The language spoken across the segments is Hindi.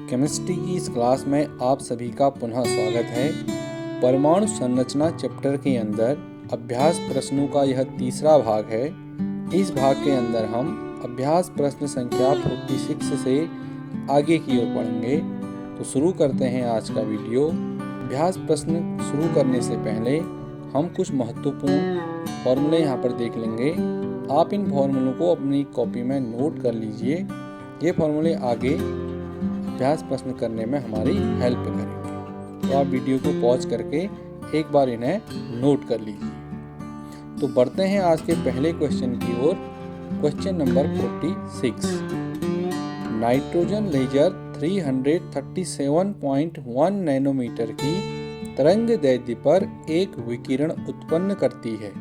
केमिस्ट्री की इस क्लास में आप सभी का पुनः स्वागत है। परमाणु संरचना चैप्टर के अंदर अभ्यास प्रश्नों का यह तीसरा भाग है। इस भाग के अंदर हम अभ्यास प्रश्न संख्या 46 से आगे की ओर पढ़ेंगे। तो शुरू करते हैं आज का वीडियो। अभ्यास प्रश्न शुरू करने से पहले हम कुछ महत्वपूर्ण फॉर्मूले यहाँ पर देख लेंगे। आप इन फॉर्मूलों को अपनी कॉपी में नोट कर लीजिए। ये फॉर्मूले आगे अभ्यास प्रश्न करने में हमारी हेल्प करेंगे। तो आप वीडियो को पॉज करके एक बार इन्हें नोट कर लीजिए। तो बढ़ते हैं आज के पहले क्वेश्चन की ओर। Question number 46। Nitrogen laser 337.1 nanometre की तरंग दैर्ध्य पर एक विकिरण उत्पन्न करती है।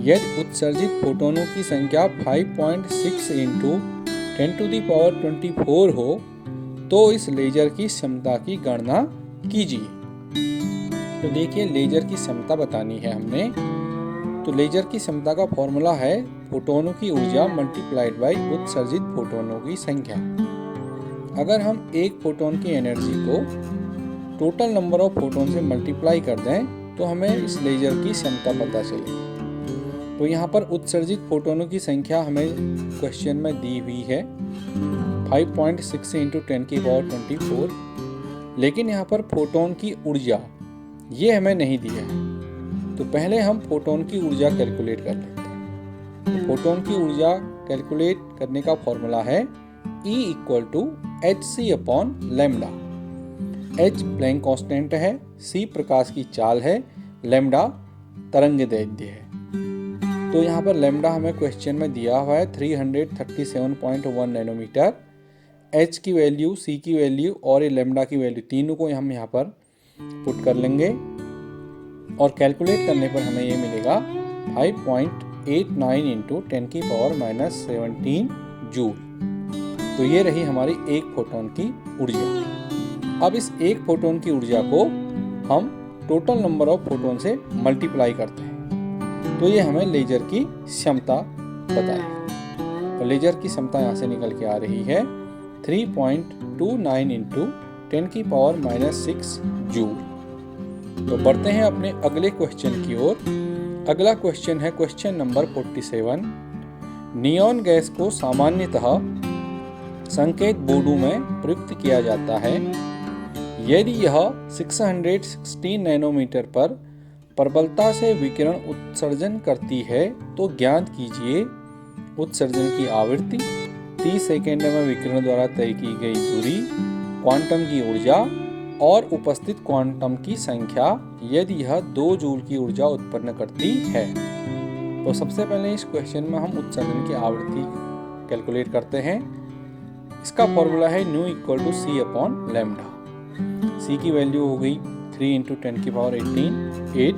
यदि उत्सर्जित फोटोनों की संख्या 5.6 × 10⁻24 हो तो इस लेजर की क्षमता की गणना कीजिए। तो देखिए, लेजर की क्षमता बतानी है हमने। तो लेजर की क्षमता का फॉर्मूला है फोटोनों की ऊर्जा मल्टीप्लाइड बाय उत्सर्जित फोटोनों की संख्या। अगर हम एक फोटोन की एनर्जी को टोटल नंबर ऑफ फोटोन से मल्टीप्लाई कर दें तो हमें इस लेजर की क्षमता पता चलेगी। तो यहाँ पर उत्सर्जित फोटोनों की संख्या हमें क्वेश्चन में दी हुई है 5.6 × 10⁻24, लेकिन यहाँ पर फोटोन की ऊर्जा ये हमें नहीं दिया है। तो पहले हम फोटोन की ऊर्जा कैलकुलेट कर लेते हैं। तो फोटोन की ऊर्जा कैलकुलेट करने का फॉर्मूला है E = hc/λ। h Planck constant है, c प्रकाश की चाल है, लैम्डा तरंग दैर्ध्य है। तो यहाँ पर लैम्डा हमें क्वेश्चन में दिया हुआ है 337.1 नैनोमीटर। h की वैल्यू, c की वैल्यू और ये लैम्डा की वैल्यू तीनों को हम यहाँ पर पुट कर लेंगे और कैलकुलेट करने पर हमें ये मिलेगा 5.89 × 10⁻17 जूल। तो ये रही हमारी एक फोटोन की ऊर्जा। अब इस एक फोटोन की ऊर्जा को हम टोटल नंबर ऑफ फोटोन से मल्टीप्लाई करते हैं तो ये हमें लेजर की क्षमता बताएगी। तो लेजर की क्षमता यहाँ से निकल के आ रही है 3.29 × 10⁻6 जूल। तो बढ़ते हैं अपने अगले क्वेश्चन की ओर। अगला क्वेश्चन है क्वेश्चन नंबर 47। नियॉन गैस को सामान्यतः संकेत बोर्डों में प्रयुक्त किया जाता है। यदि यह 616 नैनोमीटर पर प्रबलता से विकिरण उत्सर्जन करती है तो ज्ञात कीजिए उत्सर्जन की आवृत्ति, 30 सेकेंड में विकिरण द्वारा तय की गई दूरी, क्वांटम की ऊर्जा और उपस्थित क्वांटम की संख्या यदि यह 2 जूल की ऊर्जा उत्पन्न करती है। तो सबसे पहले इस क्वेश्चन में हम उत्सर्जन की आवृत्ति कैलकुलेट करते हैं। इसका फॉर्मूला है ν = c/λ। c की वैल्यू हो गई 3 × 10⁻18 8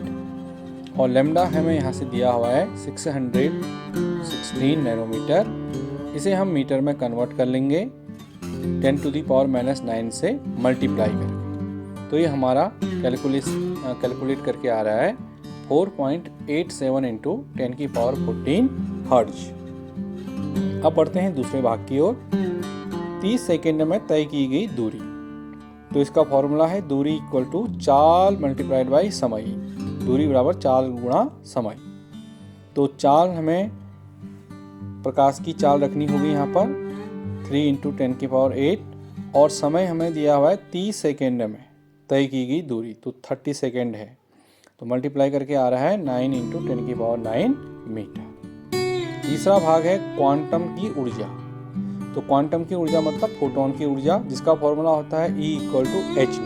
और लैम्डा हमें यहाँ से दिया हुआ है 616 नैनोमीटर। इसे हम मीटर में कन्वर्ट कर लेंगे 10⁻⁻9 से मल्टीप्लाई करेंगे। तो ये हमारा कैलकुलेट करके आ रहा है 4.87 × 10⁻14 हर्ट्ज। अब बढ़ते हैं दूसरे भाग की ओर। 30 सेकेंड में तय की गई दूरी। तो इसका फॉर्मूला है दूरी = चाल मल्टीप्लाइड बाई समय। दूरी बराबर चाल गुणा समय। तो चाल हमें प्रकाश की चाल रखनी होगी यहाँ पर 3 × 10⁸ और समय हमें दिया हुआ है 30 सेकेंड में तय की गई दूरी, तो 30 सेकेंड है। तो मल्टीप्लाई करके आ रहा है 9 × 10⁹ मीटर। तीसरा भाग है क्वांटम की ऊर्जा। तो क्वांटम की ऊर्जा मतलब फोटोन की ऊर्जा, जिसका फॉर्मूला होता है E = hν।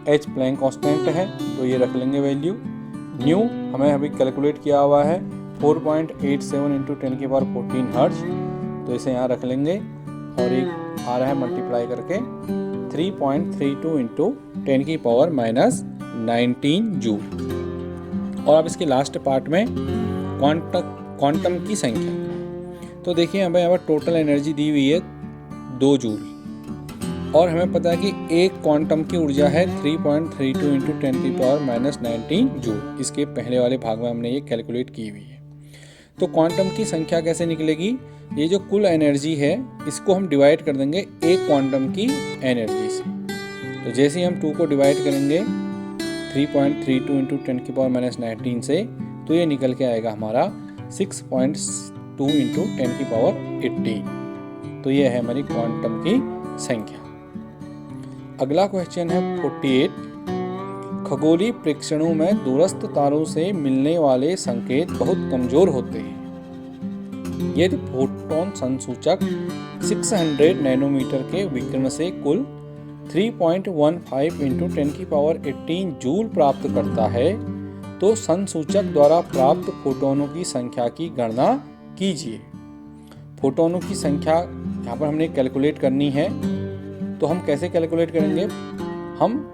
h Planck constant है तो ये रख लेंगे वैल्यू। न्यू हमें अभी कैलकुलेट किया हुआ है 4.87 × 10⁻14 हर्ट्ज। तो इसे यहाँ रख लेंगे और एक आ रहा है मल्टीप्लाई करके 3.32 × 10⁻19 जूल। और अब इसके लास्ट पार्ट में क्वांटम की संख्या। तो देखिए हमें यहाँ पर टोटल एनर्जी दी हुई है 2 जूल और हमें पता है कि एक क्वांटम की ऊर्जा है 3.32 × 10⁻19 जूल। इसके पहले वाले भाग में हमने ये कैलकुलेट की हुई है। तो क्वांटम की संख्या कैसे निकलेगी? ये जो कुल एनर्जी है इसको हम डिवाइड कर देंगे एक क्वांटम की एनर्जी से। तो जैसे ही हम 2 को डिवाइड करेंगे 3.32 इंटू 10⁻⁻19 से, तो ये निकल के आएगा हमारा 6.2 इंटू 10⁻18। तो ये है हमारी क्वांटम की संख्या। अगला क्वेश्चन है 48। खगोलीय प्रेक्षणों में दूरस्थ तारों से मिलने वाले संकेत बहुत कमजोर होते हैं। यदि फोटोन संसूचक 600 नैनोमीटर के विकिरण से कुल 3.15 इंटू 10⁻18 जूल प्राप्त करता है, तो संसूचक द्वारा प्राप्त फोटोनों की संख्या की गणना कीजिए। फोटोनों की संख्या यहाँ पर हमने कैलकुलेट करनी है, तो हम कैसे कैलकुलेट करेंगे? हम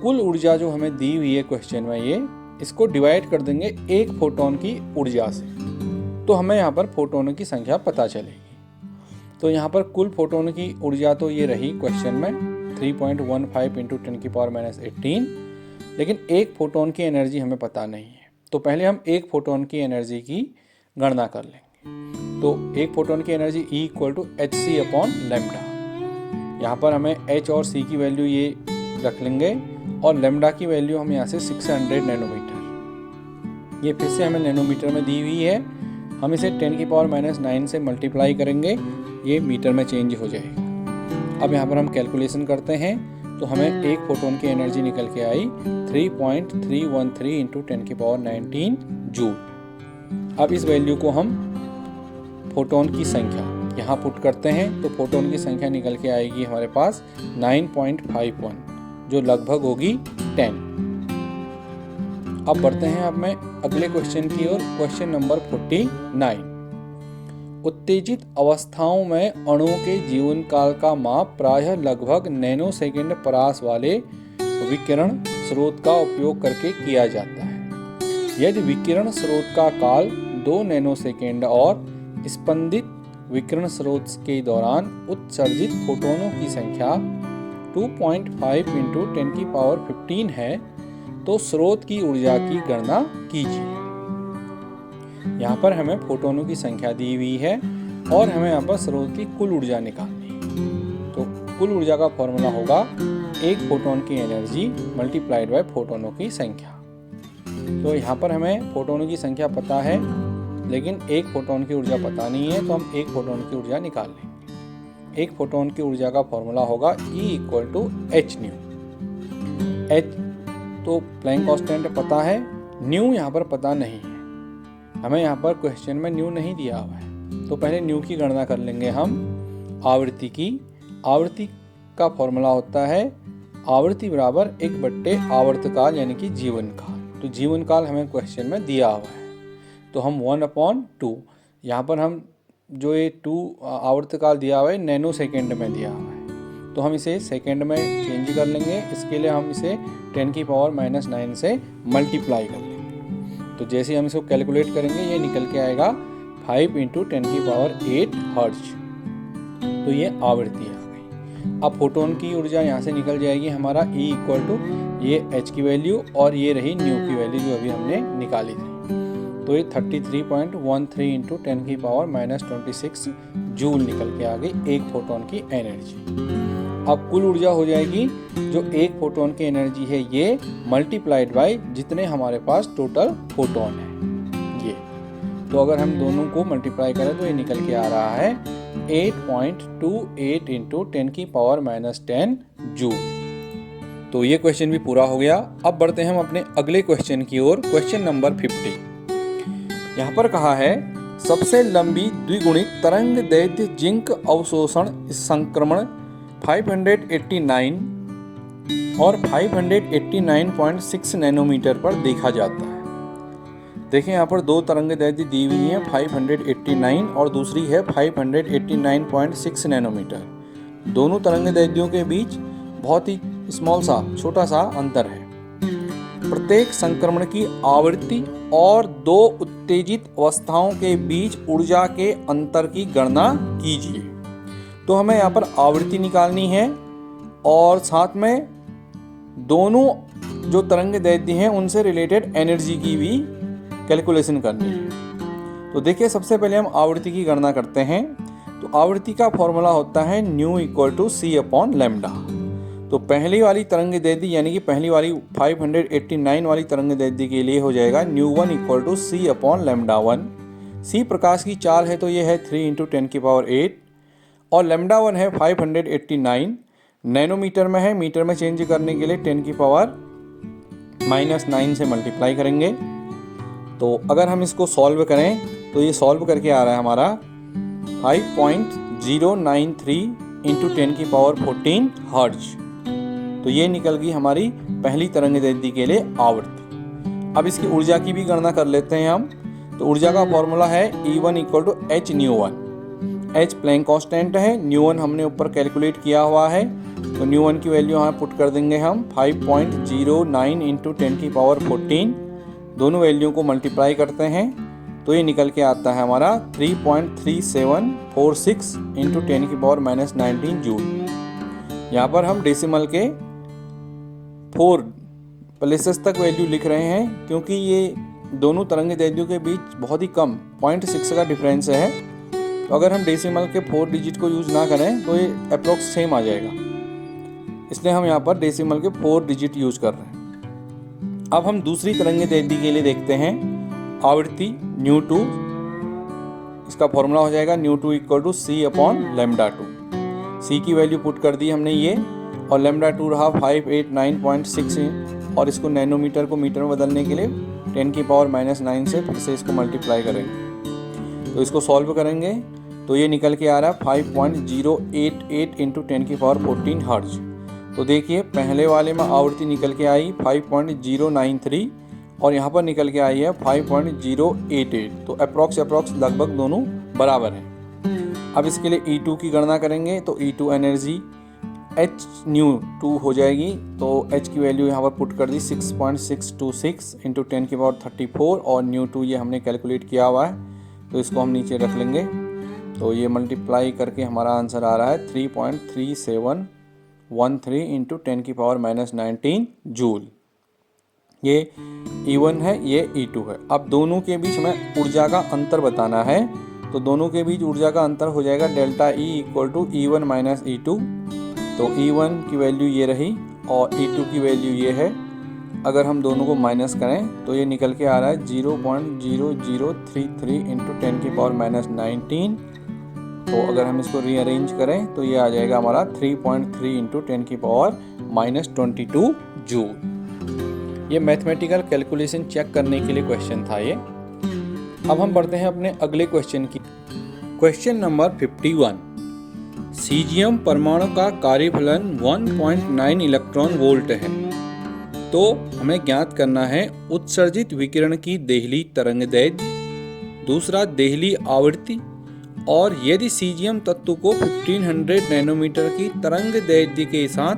कुल ऊर्जा जो हमें दी हुई है क्वेश्चन में, ये इसको डिवाइड कर देंगे एक फोटोन की ऊर्जा से, तो हमें यहाँ पर फोटोनों की संख्या पता चलेगी। तो यहाँ पर कुल फोटोन की ऊर्जा तो ये रही क्वेश्चन में 3.15 इंटू 10⁻18, लेकिन एक फोटोन की एनर्जी हमें पता नहीं है। तो पहले हम एक फोटोन की एनर्जी की गणना कर लेंगे। तो एक फोटोन की एनर्जी E = hc/λ। यहाँ पर हमें h और c की वैल्यू ये रख लेंगे और लैम्डा की वैल्यू हम यहाँ से 600 नैनोमीटर, ये फिर से हमें नैनोमीटर में दी हुई है। हम इसे 10⁻⁹ से मल्टीप्लाई करेंगे, ये मीटर में चेंज हो जाएगा। अब यहाँ पर हम कैलकुलेशन करते हैं, तो हमें एक फोटोन की एनर्जी निकल के आई 3.313 इंटू 10⁻19 जूल। अब इस वैल्यू को हम फोटोन की संख्या यहाँ पुट करते हैं, तो फोटोन की संख्या निकल के आएगी हमारे पास 9.51, जो लगभग होगी 10। अब बढ़ते हैं अब मैं अगले क्वेश्चन की ओर। Question number 49। उत्तेजित अवस्थाओं में अणुओं के जीवन काल का माप प्रायः लगभग नैनो सेकेंड परास वाले विकिरण स्रोत का उपयोग करके किया जाता है। यदि विकिरण स्रोत का काल 2 नैनो सेकेंड और स्पंदित विकिरण स्रोत के दौरान उत्सर्जित फोटोनों की संख्या 2.5 इंटू 10⁻15 है, तो स्रोत की ऊर्जा की गणना कीजिए। यहाँ पर हमें फोटोनों की संख्या दी हुई है और हमें यहाँ पर स्रोत की कुल ऊर्जा निकालनी है। तो कुल ऊर्जा का फॉर्मूला होगा एक फोटोन की एनर्जी मल्टीप्लाइड बाय फोटोनों की संख्या। तो यहाँ पर हमें फोटोनों की संख्या पता है, लेकिन एक फोटोन की ऊर्जा पता नहीं है, तो हम एक फोटोन की ऊर्जा निकाल लेंगे। एक फोटोन की ऊर्जा का फॉर्मूला होगा E = hν। h तो प्लैंक कांस्टेंट पता है, न्यू यहाँ पर पता नहीं है। हमें यहाँ पर क्वेश्चन में न्यू नहीं दिया हुआ है, तो पहले न्यू की गणना कर लेंगे हम आवृत्ति की। आवृत्ति का फॉर्मूला होता है आवृत्ति बराबर 1/, आवर्तकाल यानी कि जीवन काल। तो जीवन काल हमें क्वेश्चन में दिया हुआ है, तो हम 1/2, यहाँ पर हम जो ये 2 आवर्तकाल दिया हुआ है नैनो सेकेंड में दिया हुआ है, तो हम इसे सेकेंड में चेंज कर लेंगे। इसके लिए हम इसे 10⁻⁹ से मल्टीप्लाई कर लेंगे। तो जैसे हम इसको कैलकुलेट करेंगे, ये निकल के आएगा 5 इंटू 10⁸ हर्ट्ज। तो ये आवृत्ति आ गई। अब फोटोन की ऊर्जा यहाँ से निकल जाएगी हमारा E = ये h की वैल्यू और ये रही न्यू की वैल्यू जो अभी हमने निकाली थी। तो ये 33.13 इंटू 10⁻26 जूल निकल के आ गई एक फोटोन की एनर्जी। अब कुल ऊर्जा हो जाएगी जो एक फोटोन की एनर्जी है ये मल्टीप्लाइड बाय जितने हमारे पास टोटल फोटोन है ये। तो अगर हम दोनों को मल्टीप्लाई करें तो ये निकल के आ रहा है 8.28 इंटू 10⁻10 जूल। तो ये क्वेश्चन भी पूरा हो गया। अब बढ़ते हैं हम अपने अगले क्वेश्चन की ओर। Question number 50। यहाँ पर कहा है सबसे लंबी द्विगुणित तरंग दैर्ध्य जिंक अवशोषण संक्रमण 589 और 589.6 नैनोमीटर पर देखा जाता है। देखें यहाँ पर दो तरंग दैर्ध्य दी हुई हैं, 589 और दूसरी है 589.6 नैनोमीटर। दोनों तरंग दैर्ध्यों के बीच बहुत ही स्मॉल सा छोटा सा अंतर है। प्रत्येक संक्रमण की आवृत्ति और दो उत्तेजित अवस्थाओं के बीच ऊर्जा के अंतर की गणना कीजिए। तो हमें यहाँ पर आवृत्ति निकालनी है और साथ में दोनों जो तरंग दैर्ध्य हैं उनसे रिलेटेड एनर्जी की भी कैलकुलेशन करनी है। तो देखिए सबसे पहले हम आवृत्ति की गणना करते हैं। तो आवृत्ति का फॉर्मूला होता है nu equal to C upon lambda. तो पहली वाली तरंग दैर्ध्य यानी कि पहली वाली 589 वाली तरंग दैर्ध्य के लिए हो जाएगा nu 1 equal to C upon lambda 1। C प्रकाश की चाल है तो ये है 3 इंटू 10⁸ और लैम्डा 1 है 589। नैनोमीटर में है, मीटर में चेंज करने के लिए 10⁻⁹ से मल्टीप्लाई करेंगे। तो अगर हम इसको सॉल्व करें तो ये सॉल्व करके आ रहा है हमारा 5.093 इंटू 10⁻14 हर्ट्ज। तो ये निकल गई हमारी पहली तरंग दैर्ध्य के लिए आवृत्ति। अब इसकी ऊर्जा की भी गणना कर लेते हैं हम। तो ऊर्जा का फॉर्मूला है E1 equal to H nu 1। H Planck constant है, न्यू 1 हमने ऊपर कैलकुलेट किया हुआ है। तो न्यू 1 की वैल्यू यहाँ पुट कर देंगे हम 5.09 इंटू 10⁻14। दोनों वैल्यू को मल्टीप्लाई करते हैं तो ये निकल के आता है हमारा 3.3746 इंटू 10⁻⁻19 जूल। यहाँ पर हम डेसिमल के 4 प्लेसेस तक वैल्यू लिख रहे हैं क्योंकि ये दोनों तरंग दैर्ध्यों के बीच बहुत ही कम 0.6 का डिफरेंस है। तो अगर हम डेसिमल के 4 डिजिट को यूज़ ना करें तो ये अप्रोक्स सेम आ जाएगा, इसलिए हम यहाँ पर डेसिमल के 4 डिजिट यूज़ कर रहे हैं। अब हम दूसरी तरंग दैर्ध्य के लिए देखते हैं आवृत्ति न्यू 2। इसका फॉर्मूला हो जाएगा nu 2 equal to C upon lambda 2। C की वैल्यू पुट कर दी हमने ये, और लैम्डा 2 रहा 589.6 और इसको नैनोमीटर को मीटर में बदलने के लिए 10⁻⁹ से फिर से इसको मल्टीप्लाई करेंगे। तो इसको सॉल्व करेंगे तो ये निकल के आ रहा है 5.088 इंटू 10⁻14 हर्ट्ज। तो देखिए पहले वाले में आवृत्ति निकल के आई 5.093 और यहाँ पर निकल के आई है 5.088। तो अप्रॉक्स लगभग दोनों बराबर हैं। अब इसके लिए E2 की गणना करेंगे तो E2 एनर्जी H न्यू 2 हो जाएगी। तो H की वैल्यू यहाँ पर पुट कर दी 6.626 इंटू 10⁻34 और न्यू 2 ये हमने कैलकुलेट किया हुआ है तो इसको हम नीचे रख लेंगे। तो ये मल्टीप्लाई करके हमारा आंसर आ रहा है 3.3713 इंटू 10⁻⁻19 जूल। ये E1 है, ये E2 है। अब दोनों के बीच हमें ऊर्जा का अंतर बताना है। तो दोनों के बीच ऊर्जा का अंतर हो जाएगा delta E equal to E1 minus E2। तो E1 की वैल्यू ये रही और E2 की वैल्यू ये है। अगर हम दोनों को माइनस करें तो ये निकल के आ रहा है 0.0033 इंटू 10⁻⁻19। तो अगर हम इसको रीअरेंज करें तो ये आ जाएगा हमारा 3.3 इंटू 10⁻⁻22 जूल। ये मैथमेटिकल कैलकुलेशन चेक करने के लिए क्वेश्चन था ये। अब हम बढ़ते हैं अपने अगले क्वेश्चन की। Question number 51। सीजियम परमाणु का कार्यफलन 1.9 इलेक्ट्रॉन वोल्ट है। तो हमें ज्ञात करना है उत्सर्जित विकिरण की देहली तरंग दैर्ध्य, दूसरा देहली आवृत्ति, और यदि सीजियम तत्व को 1500 नैनोमीटर की तरंग दैर्ध्य के साथ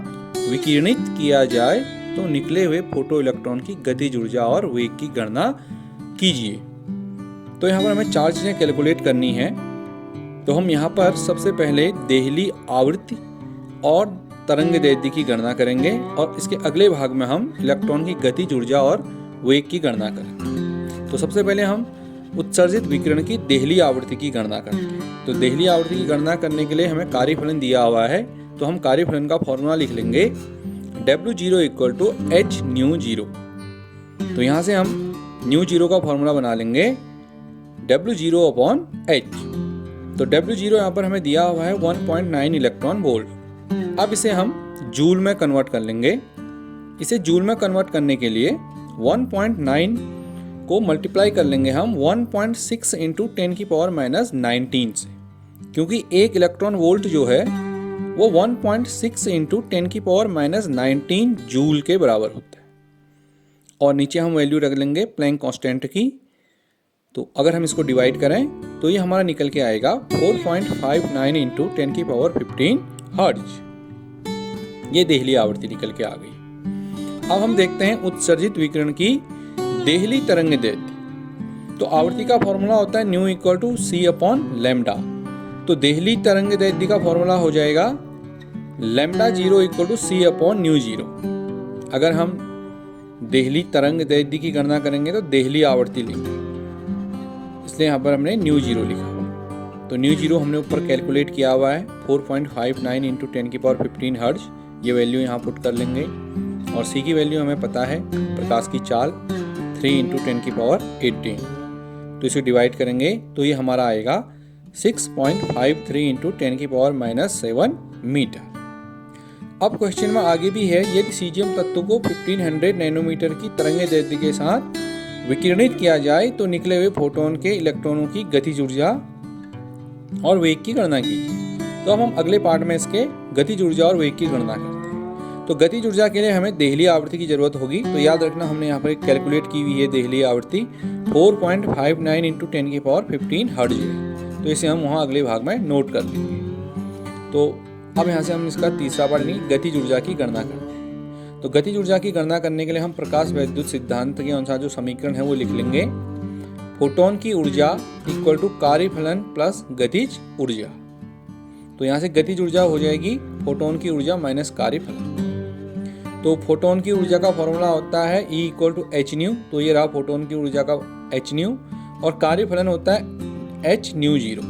विकिरणित किया जाए तो निकले हुए फोटो इलेक्ट्रॉन की गतिज ऊर्जा और वेग की गणना कीजिए। तो यहाँ पर हमें 4 चीज़ें कैलकुलेट करनी है। तो हम यहाँ पर सबसे पहले देहली आवृत्ति और तरंग दैर्ध्य की गणना करेंगे और इसके अगले भाग में हम इलेक्ट्रॉन की गतिज ऊर्जा और वेग की गणना करेंगे। तो सबसे पहले हम उत्सर्जित विकिरण की देहली आवृत्ति की गणना करते हैं। तो देहली आवृत्ति की गणना करने के लिए हमें कार्यफलन दिया हुआ है। तो हम कार्यफलन का फॉर्मूला लिख लेंगे W0 equal to H new 0। तो यहाँ से हम न्यू 0 का फॉर्मूला बना लेंगे W0 अपॉन H। तो W0 यहाँ पर हमें दिया हुआ है 1.9 इलेक्ट्रॉन वोल्ट। अब इसे हम जूल में कन्वर्ट कर लेंगे। इसे जूल में कन्वर्ट करने के लिए 1.9 को मल्टीप्लाई कर लेंगे हम 1.6 इंटू 10⁻⁻19 से, क्योंकि एक इलेक्ट्रॉन वोल्ट जो है वो 1.6 इंटू 10⁻⁻19 जूल के बराबर होता है। और नीचे हम वैल्यू रख लेंगे प्लैंक कांस्टेंट की। तो अगर हम इसको डिवाइड करें तो ये हमारा निकल के आएगा 4.59 इंटू 10⁻15 हर्ट्ज। ये देहली आवृत्ति निकल के आ गई। अब हम देखते हैं उत्सर्जित विकिरण की देहली तरंग दैर्ध्य। तो आवृत्ति का फॉर्मूला होता है nu equal to C upon lambda. तो देहली तरंग दैर्ध्य का फॉर्मूला हो जाएगा lambda 0 equal to C upon nu 0। अगर हम देहली तरंग दैर्ध्य की गणना करेंगे तो देहली आवृत्ति लेंगे, इसलिए यहाँ पर हमने न्यू जीरो लिखा हुआ। तो न्यू जीरो हमने ऊपर कैलकुलेट किया हुआ है 4.59 इंटू 10⁻15 हर्ट्ज, ये वैल्यू यहाँ पुट कर लेंगे। और सी की वैल्यू हमें पता है, प्रकाश की चाल 3 इंटू 10⁻18, तो इसे डिवाइड करेंगे तो ये हमारा आएगा 6.53 इंटू 10⁻7 मीटर। अब क्वेश्चन में आगे भी है, यदि सीजियम तत्व को 1500 नैनोमीटर की तरंगदैर्ध्य के साथ विकिरणित किया जाए तो निकले हुए फोटोन के इलेक्ट्रॉनों की गतिज ऊर्जा और वेग की गणना कीजिए। तो अब हम अगले पार्ट में इसके गतिज ऊर्जा और वेग की गणना करते हैं। तो गतिज ऊर्जा के लिए हमें देहली आवृत्ति की जरूरत होगी। तो याद रखना, हमने यहाँ पर कैलकुलेट की हुई है देहली आवृत्ति 4.59 इंटू 10⁻15 हर्ट्ज है। तो इसे हम वहाँ अगले भाग में नोट कर लेंगे। तो अब यहाँ से हम इसका तीसरा पार्ट नहीं, गतिज ऊर्जा की गणना करते हैं। तो गतिज ऊर्जा की गणना करने के लिए हम प्रकाश वैद्युत सिद्धांत के अनुसार जो समीकरण है वो लिख लेंगे। फोटोन की ऊर्जा इक्वल टू कार्यफलन प्लस गतिज ऊर्जा। तो यहाँ से गतिज ऊर्जा हो जाएगी फोटोन की ऊर्जा माइनस कार्यफलन। तो फोटोन की ऊर्जा का फॉर्मूला होता है E equal to H nu. तो ये रहा फोटोन की ऊर्जा का एच न्यू, और कार्यफलन होता है एच न्यू जीरो।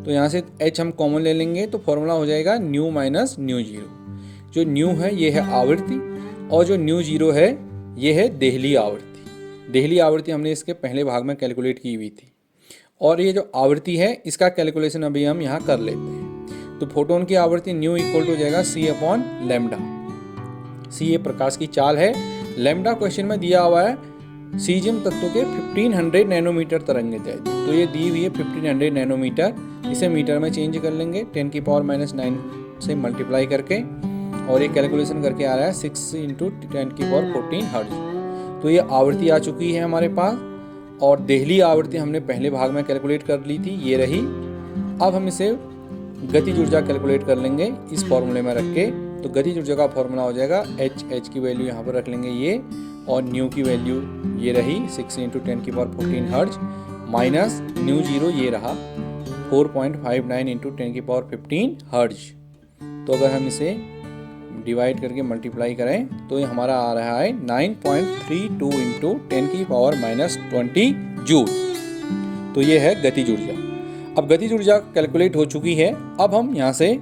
तो यहाँ से h हम कॉमन ले लेंगे तो फॉर्मूला हो जाएगा न्यू माइनस न्यू जीरो। जो न्यू है ये है आवृत्ति, और जो न्यू जीरो है ये है देहली आवृत्ति। देहली आवृत्ति हमने इसके पहले भाग में कैलकुलेट की हुई थी, और ये जो आवृत्ति है इसका कैलकुलेशन अभी हम यहाँ कर लेते हैं। तो फोटोन की आवृत्ति न्यू इक्वल टू हो जाएगा c अपॉन लैम्डा। c ये प्रकाश की चाल है, लैम्डा क्वेश्चन में दिया हुआ है सीजियम तत्व के 1500 नैनोमीटर तरंगदैर्ध्य। तो ये दी हुई है 1500 नैनोमीटर, इसे मीटर में चेंज कर लेंगे 10⁻⁹ से मल्टीप्लाई करके, और ये कैलकुलेशन करके आ रहा है 6 इंटू 10⁻14 हर्ट्ज। तो ये आवृत्ति आ चुकी है हमारे पास, और देहली आवृत्ति हमने पहले भाग में कैलकुलेट कर ली थी, ये रही। अब हम इसे गतिज ऊर्जा कैलकुलेट कर लेंगे इस फॉर्मूले में रख के। तो गतिज ऊर्जा का फॉर्मूला हो जाएगा h की वैल्यू यहाँ पर रख लेंगे ये, और न्यू की वैल्यू ये रही 6 into 10⁻14 hertz, minus mu zero ये रहा 4.59 इंटू 10⁻15 हर्ट्ज। तो अगर हम इसे डिवाइड करके मल्टीप्लाई करें तो ये हमारा आ रहा है 9.32 इंटू 10⁻20 जूल। तो ये है गतिज ऊर्जा। अब गतिज ऊर्जा कैलकुलेट हो चुकी है। अब हम यहाँ से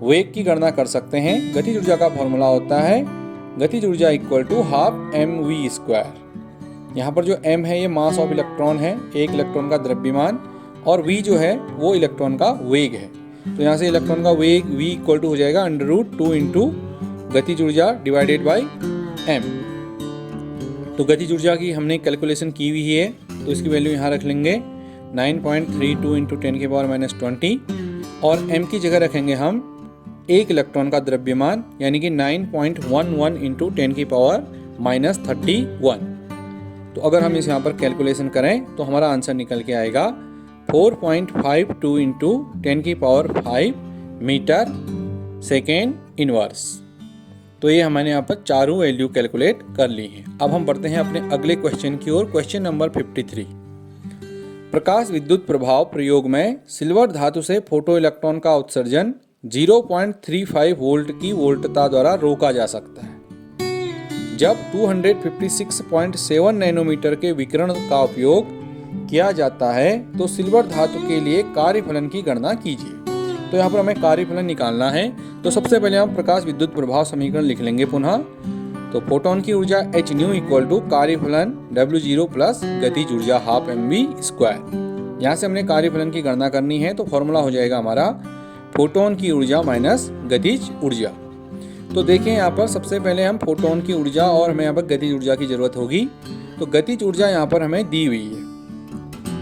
वेग की गणना कर सकते हैं। गतिज ऊर्जा का फॉर्मूला होता है गतिज ऊर्जा इक्वल टू हाफ mv²। यहाँ पर जो m है ये मास ऑफ इलेक्ट्रॉन है, एक इलेक्ट्रॉन का द्रव्यमान, और v जो है वो इलेक्ट्रॉन का वेग है। तो यहाँ से इलेक्ट्रॉन का वेग v इक्वल टू हो जाएगा √2 इंटू गतिज ऊर्जा डिवाइडेड बाई m। तो गतिज ऊर्जा की हमने कैलकुलेशन की हुई है, तो इसकी वैल्यू यहाँ रख लेंगे 9.32 इंटू 10⁻20, और m की जगह रखेंगे हम एक इलेक्ट्रॉन का द्रव्यमान, यानी कि 9.11 इंटू 10⁻31। तो अगर हम इस यहाँ पर कैलकुलेशन करें तो हमारा आंसर निकल के आएगा 4.52 इंटू 10⁵ मीटर सेकेंड इनवर्स। तो ये हमने यहाँ पर चारों वैल्यू कैलकुलेट कर ली हैं। अब हम बढ़ते हैं अपने अगले क्वेश्चन की ओर। Question number 53। प्रकाश विद्युत प्रभाव प्रयोग में सिल्वर धातु से फोटो इलेक्ट्रॉन का उत्सर्जन 0.35 वोल्ट की वोल्टता द्वारा रोका जा सकता है। जब 256.7 नैनोमीटर के विकिरण का उपयोग किया जाता है तो सिल्वर धातु के लिए कार्यफलन की गणना कीजिए। तो यहाँ पर हमें कार्यफलन निकालना है। तो सबसे पहले हम प्रकाश विद्युत प्रभाव समीकरण लिख लेंगे पुनः। तो फोटोन की ऊर्जा h न्यू इक्वल टू कार्यफलन W0 प्लस गतिज ऊर्जा हाफ mv²। यहाँ से हमने कार्यफलन की गणना करनी है, तो फॉर्मूला हो जाएगा हमारा फोटोन की ऊर्जा माइनस गतिज ऊर्जा। तो देखें यहाँ पर सबसे पहले हम फोटोन की ऊर्जा और हमें यहाँ पर गतिज ऊर्जा की जरूरत होगी। तो गतिज ऊर्जा यहाँ पर हमें दी हुई है,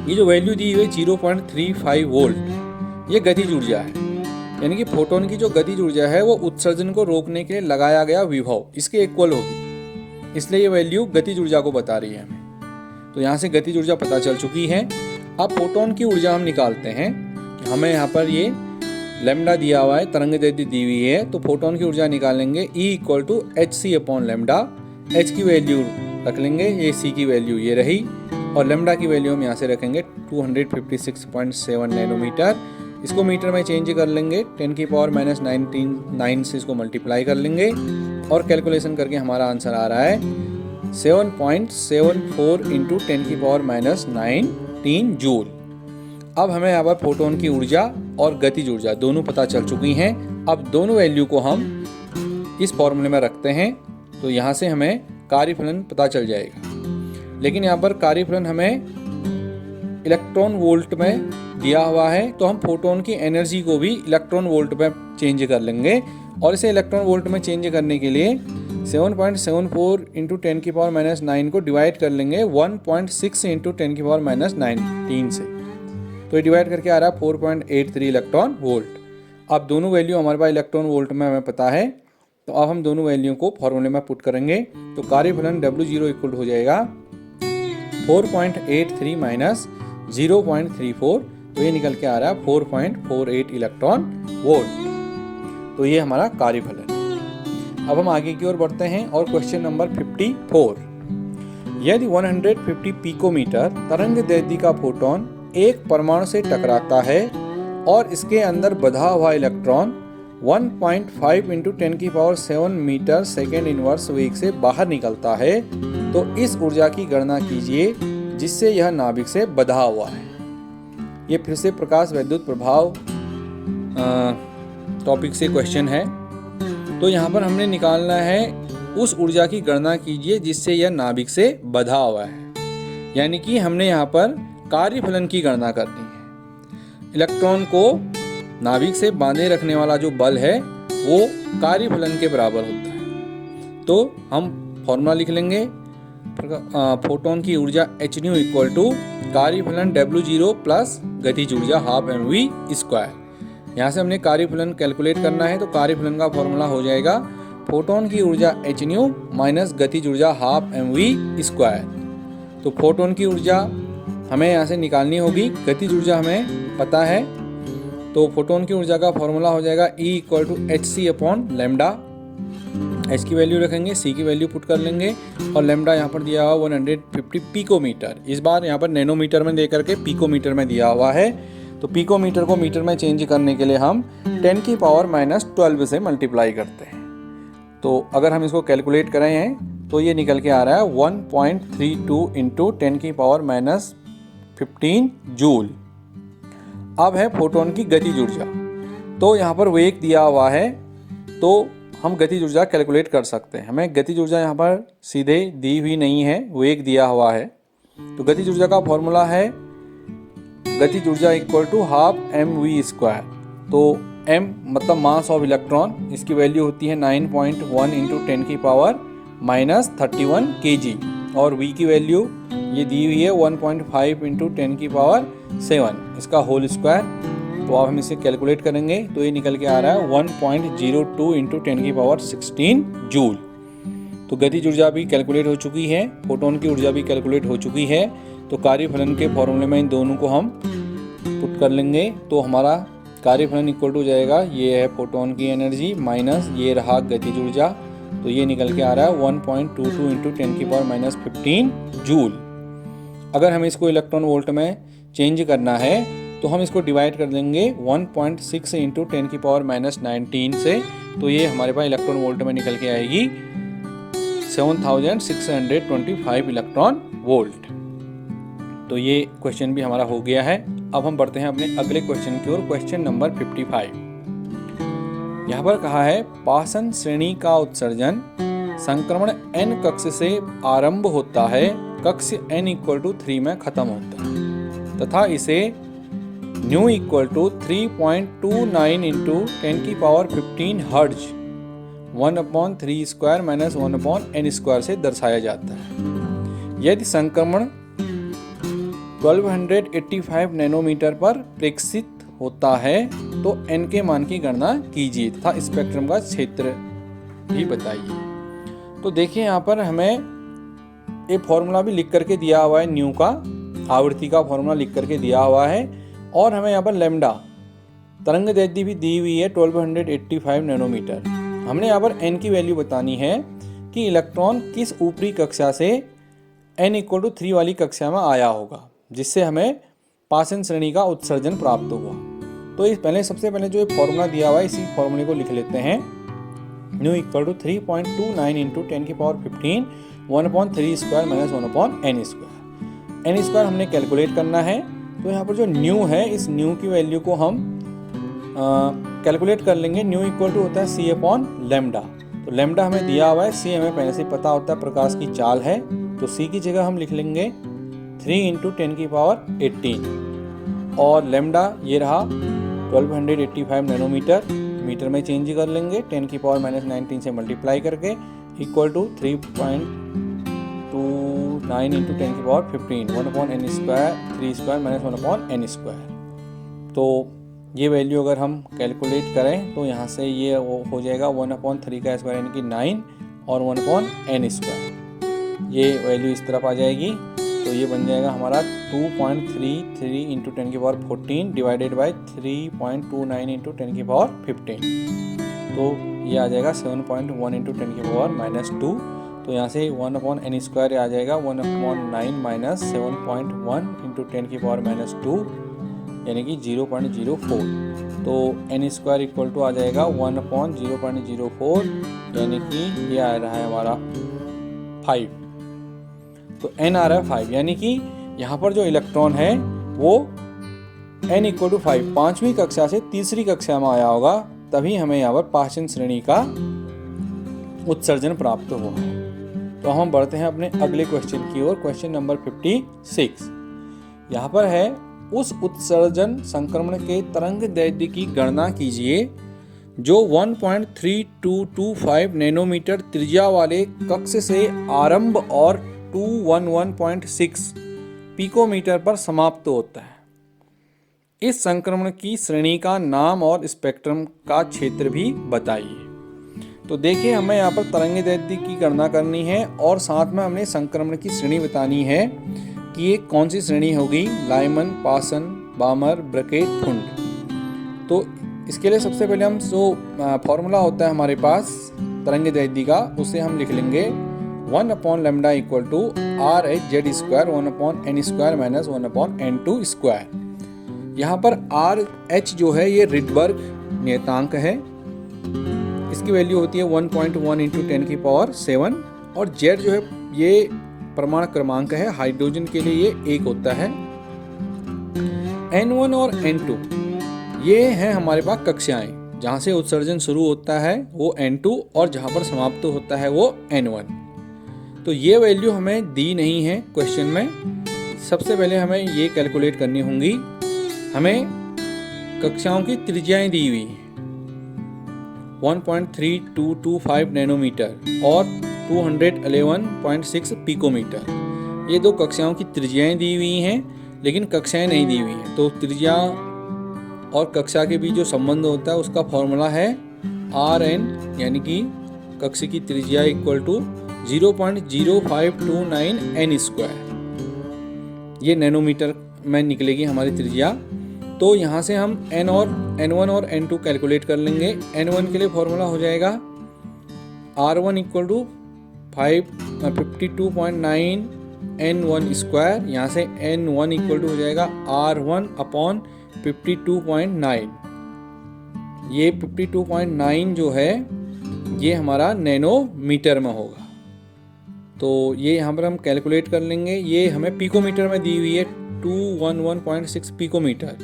ये जो वैल्यू दी हुई है 0.35 वोल्ट, ये गतिज ऊर्जा है। यानी कि फोटोन की जो गतिज ऊर्जा है वो उत्सर्जन को रोकने के लिए लगाया गया विभव इसके इक्वल होगी, इसलिए ये वैल्यू गतिज ऊर्जा को बता रही है हमें। तो यहाँ से गतिज ऊर्जा पता चल चुकी है। अब फोटोन की ऊर्जा हम निकालते हैं। हमें यहाँ पर ये लैम्डा दिया हुआ है, तरंगदैर्ध्य दी हुई है, तो फोटोन की ऊर्जा निकालेंगे E equal to hc upon lambda. h की वैल्यू रख लेंगे, ये c की वैल्यू ये रही, और लैम्डा की वैल्यू हम यहाँ से रखेंगे 256.7 नैनोमीटर। इसको मीटर में चेंज कर लेंगे, 10⁻⁹ से इसको मल्टीप्लाई कर लेंगे, और कैलकुलेशन करके हमारा आंसर आ रहा है 7.74 इंटू 10⁻⁹ 15 जूल। अब हमें यहाँ पर फोटोन की ऊर्जा और गतिज ऊर्जा दोनों पता चल चुकी हैं। अब दोनों वैल्यू को हम इस फॉर्मूले में रखते हैं तो यहाँ से हमें कार्यफलन पता चल जाएगा। लेकिन यहाँ पर कार्यफलन हमें इलेक्ट्रॉन वोल्ट में दिया हुआ है, तो हम फोटोन की एनर्जी को भी इलेक्ट्रॉन वोल्ट में चेंज कर लेंगे और इसे इलेक्ट्रॉन वोल्ट में चेंज करने के लिए 7.74 इंटू 10 की पावर माइनस 9 को डिवाइड कर लेंगे 1.6 इंटू 10 की पावर माइनस 19 से। तो ये डिवाइड करके आ रहा है 4.83 इलेक्ट्रॉन वोल्ट। अब दोनों वैल्यू हमारे पास इलेक्ट्रॉन वोल्ट में हमें पता है, तो अब हम दोनों वैल्यू को फॉर्मूले में पुट करेंगे तो कार्यफलन W0 इक्वल हो जाएगा 4.83 माइनस 0.34, तो ये निकल के आ रहा है 4.48 इलेक्ट्रॉन वोल्ट। तो ये हमारा कार्यफलन। अब हम आगे की ओर बढ़ते हैं और क्वेश्चन नंबर 54। यदि 150 पिकोमीटर तरंग दैर्ध्य का फोटोन एक परमाणु से टकराता है और इसके अंदर बधा हुआ इलेक्ट्रॉन 1.5 इंटू 10 की पावर 7 मीटर सेकेंड इनवर्स वेग से बाहर निकलता है, तो इस ऊर्जा की गणना कीजिए जिससे यह नाभिक से बधा हुआ है। ये फिर से प्रकाश वैद्युत प्रभाव टॉपिक से क्वेश्चन है। तो यहाँ पर हमने निकालना है उस ऊर्जा की गणना कीजिए जिससे यह नाभिक से बधा हुआ है, यानी कि हमने यहाँ पर कार्यफलन की गणना करनी है। इलेक्ट्रॉन को नाभिक से बांधे रखने वाला जो बल है वो कार्यफलन के बराबर होता है। तो हम फॉर्मूला लिख लेंगे, फोटोन की ऊर्जा h न्यू इक्वल टू कार्यफलन W0 प्लस गतिज ऊर्जा हाफ mv²। यहाँ से हमने कार्यफलन कैलकुलेट करना है, तो कार्यफलन का फॉर्मूला हो जाएगा फोटोन की ऊर्जा h न्यू माइनस गतिज ऊर्जा हाफ mv²। तो फोटोन की ऊर्जा हमें यहाँ से निकालनी होगी, गतिज ऊर्जा हमें पता है, तो फोटोन की ऊर्जा का फॉर्मूला हो जाएगा E equal to hc upon lambda. h की वैल्यू रखेंगे, c की वैल्यू पुट कर लेंगे और लैम्डा यहाँ पर दिया हुआ 150 पिकोमीटर। इस बार यहाँ पर नैनोमीटर में देकर के पिकोमीटर में दिया हुआ है, तो पिकोमीटर को मीटर में चेंज करने के लिए हम 10 की पावर माइनस 12 से मल्टीप्लाई करते हैं। तो अगर हम इसको कैलकुलेट करें हैं तो ये निकल के आ रहा है 1.32 इंटू 10 की पावर माइनस 15 जूल। अब है फोटोन की गतिज ऊर्जा, तो यहाँ पर वेग दिया हुआ है तो हम गतिज ऊर्जा कैलकुलेट कर सकते हैं। हमें गतिज ऊर्जा यहाँ पर सीधे दी हुई नहीं है, वेग दिया हुआ है। तो गतिज ऊर्जा का फॉर्मूला है गतिज ऊर्जा इक्वल टू हाफ mv²। तो m मतलब मास ऑफ इलेक्ट्रॉन, इसकी वैल्यू होती है 9.1 इंटू 10 की पावर माइनस 31 kg और v की वैल्यू ये दी हुई है 1.5 इंटू 10 की पावर 7, इसका होल स्क्वायर। तो अब हम इसे कैलकुलेट करेंगे तो ये निकल के आ रहा है 1.02 इंटू 10 की पावर 16 जूल। तो गतिज ऊर्जा भी कैलकुलेट हो चुकी है, फोटोन की ऊर्जा भी कैलकुलेट हो चुकी है। तो कार्यफलन के फॉर्मूले में इन दोनों को हम पुट कर लेंगे, तो हमारा कार्यफलन इक्वल टू जाएगा, ये है फोटोन की एनर्जी माइनस ये रहा गतिज ऊर्जा, तो ये निकल के आ रहा है 1.22 इंटू 10 की पावर माइनस 15 जूल। अगर हमें इसको इलेक्ट्रॉन वोल्ट में चेंज करना है तो हम इसको डिवाइड कर देंगे 1.6 इंटू 10 की पावर माइनस 19 से, तो ये हमारे पास इलेक्ट्रॉन वोल्ट में निकल के आएगी 7625 इलेक्ट्रॉन वोल्ट। तो ये क्वेश्चन भी हमारा हो गया है। अब हम बढ़ते हैं अपने अगले क्वेश्चन की ओर, क्वेश्चन नंबर 55। यहाँ पर कहा है पासन श्रेणी का उत्सर्जन संक्रमण n कक्ष से आरंभ होता है, कक्ष n इक्वल टू 3 में खत्म होता है तथा इसे न्यू इक्वल टू 3.29 इंटू 10 की पावर 15 हर्ट्ज 1/3² माइनस 1/n² से दर्शाया जाता है। यदि संक्रमण 1285 नैनोमीटर पर प्रेक्षित होता है तो n के मान की गणना कीजिए तथा स्पेक्ट्रम का क्षेत्र भी बताइए। तो देखिए यहाँ पर हमें एक फॉर्मूला भी लिख करके दिया हुआ है, न्यू का आवृत्ति का फॉर्मूला लिख करके दिया हुआ है और हमें यहाँ पर लैम्डा तरंग दैर्ध्य भी दी हुई है 1285 नैनोमीटर। हमने यहाँ पर n की वैल्यू बतानी है कि इलेक्ट्रॉन किस ऊपरी कक्षा से n इक्वल टू 3 वाली कक्षा में आया होगा जिससे हमें पासन श्रेणी का उत्सर्जन प्राप्त हुआ। तो इस सबसे पहले जो फॉर्मूला दिया हुआ है इसी फॉर्मूले को लिख लेते हैं, न्यू इक्वल टू 3.29 इंटू 10 की power 15 1/3² minus 1/n²। N square हमने कैलकुलेट करना है। तो यहाँ पर जो न्यू है, इस न्यू की वैल्यू को हम कैलकुलेट कर लेंगे। न्यू इक्वल टू होता है सी अपॉन लेमडा। तो लेमडा हमें दिया हुआ है, सी हमें पहले से पता होता है प्रकाश की चाल है, तो सी की जगह हम लिख लेंगे 3 × 10⁻18 और लेमडा ये रहा 1285 नैनोमीटर, मीटर में चेंज कर लेंगे 10⁻⁻19 से मल्टीप्लाई करके equal to 3.29 × 10⁻15 1/n square 3 square minus 1/n square. तो ये वैल्यू अगर हम कैलकुलेट करें तो यहाँ से ये हो जाएगा 1/3 का स्क्वायर यानी कि 9 और 1/n स्क्वायर। ये वैल्यू इस तरफ आ जाएगी, तो ये बन जाएगा हमारा 2.33 × 10⁻14 डिवाइडेड बाई 3.29 × 10⁻15। तो ये आ जाएगा 7.1 × 10⁻−2। तो यहाँ से 1/n स्क्वायर आ जाएगा 1/9 माइनस 7.1 × 10⁻−2 यानी कि 0.04। तो n स्क्वायर इक्वल टू आ जाएगा 1/0.04 यानी कि ये आ रहा है हमारा 5। तो n आ रहा है 5, यानी कि यहाँ पर जो इलेक्ट्रॉन है वो n इक्वल टू 5 पाँचवीं कक्षा से तीसरी कक्षा में आया होगा, तभी हमें यहाँ पर पाचन श्रेणी का उत्सर्जन प्राप्त हुआ है। तो हम बढ़ते हैं अपने अगले क्वेश्चन की ओर। क्वेश्चन नंबर 56 यहाँ पर है, उस उत्सर्जन संक्रमण के तरंग दैर्ध्य की गणना कीजिए जो 1.3225 नैनोमीटर त्रिज्या वाले कक्ष से आरंभ और 211.6 पिकोमीटर पर समाप्त होता है। इस संक्रमण की श्रेणी का नाम और स्पेक्ट्रम का क्षेत्र भी बताइए। तो देखिए, हमें यहाँ पर तरंग दैर्ध्य की गणना करनी है और साथ में हमने संक्रमण की श्रेणी बतानी है कि ये कौन सी श्रेणी होगी, लाइमन, पासन, बामर, ब्रकेट, फुंड। तो इसके लिए सबसे पहले हम जो फॉर्मूला होता है हमारे पास तरंग दैर्ध्य का, उसे हम लिख लेंगे 1/λ equal to RH square 1/n square minus 1/n2 square. यहाँ पर RH जो है ये रिडबर्ग नियतांक है, इसकी वैल्यू होती है 1.1 × 10⁻7 और Z जो है ये परमाणु क्रमांक है, हाइड्रोजन के लिए ये 1 होता है। N1 और N2 ये हैं हमारे पास कक्षाएं, जहाँ से उत्सर्जन शुरू होता है वो N2 और जहाँ पर समाप्त होता है वो N1। तो ये वैल्यू हमें दी नहीं है क्वेश्चन में। सबसे पहले हमें ये कैलकुलेट करनी होंगी। हमें कक्षाओं की त्रिज्याएं दी हुई हैं 1.3225 नैनोमीटर और 211.6 पिकोमीटर। ये दो कक्षाओं की त्रिज्याएं दी हुई हैं, लेकिन कक्षाएं नहीं दी हुई हैं। तो त्रिज्या और कक्षा के बीच जो संबंध होता है उसका फॉर्मूला है Rn, यानी कि कक्ष की त्रिज्या इक्वल टू 0.0529 n स्क्वायर। ये नैनोमीटर में निकलेगी हमारी त्रिज्या। तो यहाँ से हम N1 और N2 कैलकुलेट कर लेंगे। N1 के लिए फॉर्मूला हो जाएगा R1 equal to 52.9 N1 square. यहाँ से N1 इक्वल टू हो जाएगा R1/52.9। ये 52.9 जो है ये हमारा नैनोमीटर में होगा। तो ये यहाँ पर हम कैलकुलेट कर लेंगे। ये हमें पिकोमीटर में दी हुई है 211.6 पिकोमीटर,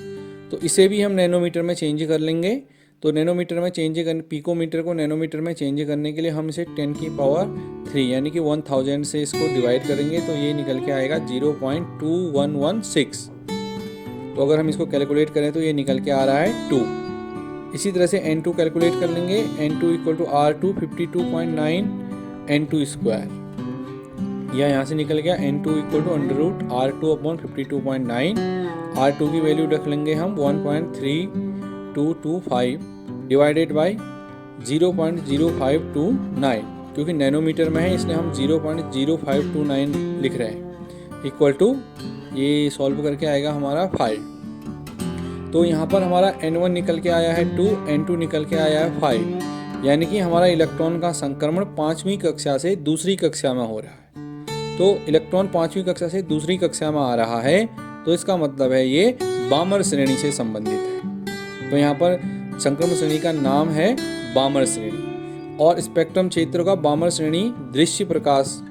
तो इसे भी हम नैनोमीटर में चेंज कर लेंगे। तो नैनोमीटर में चेंज करने, पिकोमीटर को नैनोमीटर में चेंज करने के लिए हम इसे 10⁻³ यानी कि 1000 से इसको डिवाइड करेंगे, तो ये निकल के आएगा 0.2116। तो अगर हम इसको कैलकुलेट करें तो ये निकल के आ रहा है 2। इसी तरह से N2 कैलकुलेट कर लेंगे। N2 equal to R2 52.9 N2 square, या यहाँ से निकल गया N2 equal to √R2/52.9। R2 की वैल्यू रख लेंगे हम 1.3225 डिवाइडेड बाई 0.0529, क्योंकि नैनोमीटर में है इसलिए हम 0.0529 लिख रहे हैं, इक्वल टू ये सॉल्व करके आएगा हमारा 5। तो यहाँ पर हमारा N1 निकल के आया है 2, N2 निकल के आया है 5, यानी कि हमारा इलेक्ट्रॉन का संक्रमण 5वीं कक्षा से दूसरी कक्षा में हो रहा है। तो इलेक्ट्रॉन 5वीं कक्षा से दूसरी कक्षा में आ रहा है, तो इसका मतलब है ये बामर श्रेणी से संबंधित है। तो यहाँ पर संक्रमण श्रेणी का नाम है बामर श्रेणी, और स्पेक्ट्रम क्षेत्र का बामर श्रेणी दृश्य प्रकाश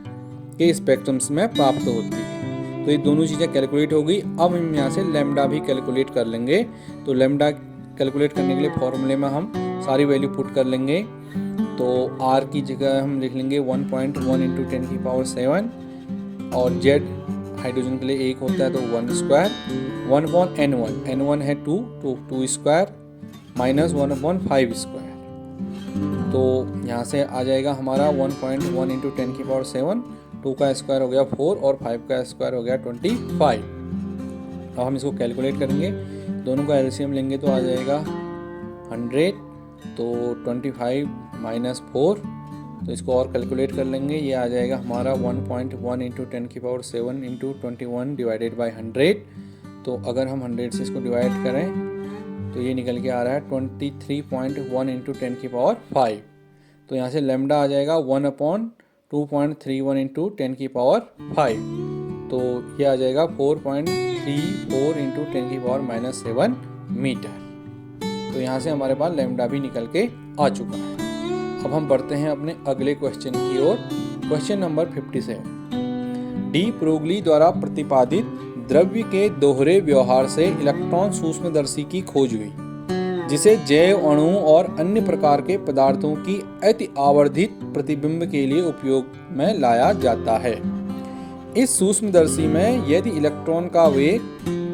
के स्पेक्ट्रम्स में प्राप्त होती है। तो ये दोनों चीज़ें कैलकुलेट हो गई। अब हम यहाँ से लैम्डा भी कैलकुलेट कर लेंगे। तो लैम्डा कैलकुलेट करने के लिए फॉर्मूले में हम सारी वैल्यू पुट कर लेंगे। तो R की जगह हम लिख लेंगे 1.1 इंटू 10 की पावर 7 और Z हाइड्रोजन के लिए 1 होता है तो 1 स्क्वायर 1/N1, N1 है 2 तो 2 स्क्वायर माइनस 1/5 स्क्वायर। तो यहाँ से आ जाएगा हमारा 1.1 इंटू 10 की पावर 7, 2 का स्क्वायर हो गया 4 और 5 का स्क्वायर हो गया 25। अब हम इसको कैलकुलेट करेंगे, दोनों का एलसीएम लेंगे तो आ जाएगा 100, तो 25 माइनस 4, तो इसको और कैलकुलेट कर लेंगे, ये आ जाएगा हमारा 1.1 इंटू 10 की पावर 7 इंटू 21 डिवाइडेड बाई 100। तो अगर हम 100 से इसको डिवाइड करें तो ये निकल के आ रहा है 23.1 इंटू 10 की पावर 5। तो यहाँ से लैम्डा आ जाएगा 1/2.31 इंटू 10 की पावर 5। तो ये आ जाएगा 4.34 इंटू 10 की पावर माइनस 7 मीटर। तो यहाँ से हमारे पास लैम्डा भी निकल के आ चुका है। अब हम बढ़ते हैं अपने अगले क्वेश्चन की ओर। Question number 57। डी ब्रोगली द्वारा प्रतिपादित द्रव्य के दोहरे व्यवहार से इलेक्ट्रॉन सूक्ष्मदर्शी की खोज हुई, जिसे जैव अणु और अन्य प्रकार के पदार्थों की अति आवर्धित प्रतिबिंब के लिए उपयोग में लाया जाता है। इस सूक्ष्मदर्शी में यदि इलेक्ट्रॉन का वेग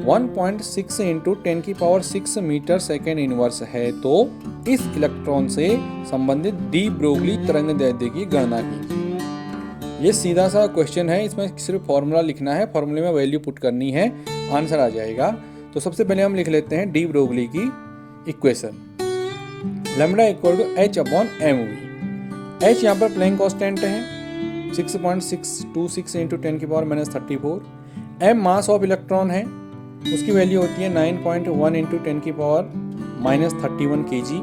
1.6 इंटू 10 की पावर 6 मीटर सेकेंड इनवर्स है तो इस इलेक्ट्रॉन से संबंधित डी ब्रोगली तरंगदैर्ध्य की गणना कीजिए। ये सीधा सा क्वेश्चन है, इसमें सिर्फ फॉर्मूला लिखना है, फॉर्मूले में वैल्यू पुट करनी है, आंसर आ जाएगा। तो सबसे पहले हम लिख लेते हैं डी ब्रोगली की equation, lambda equal to H/mv। H यहाँ पर प्लैंक कांस्टेंट है 6.626 इंटू 10 की power minus 34। m mass of electron है, उसकी वैल्यू होती है 9.1 इंटू 10 की पावर माइनस 31 kg।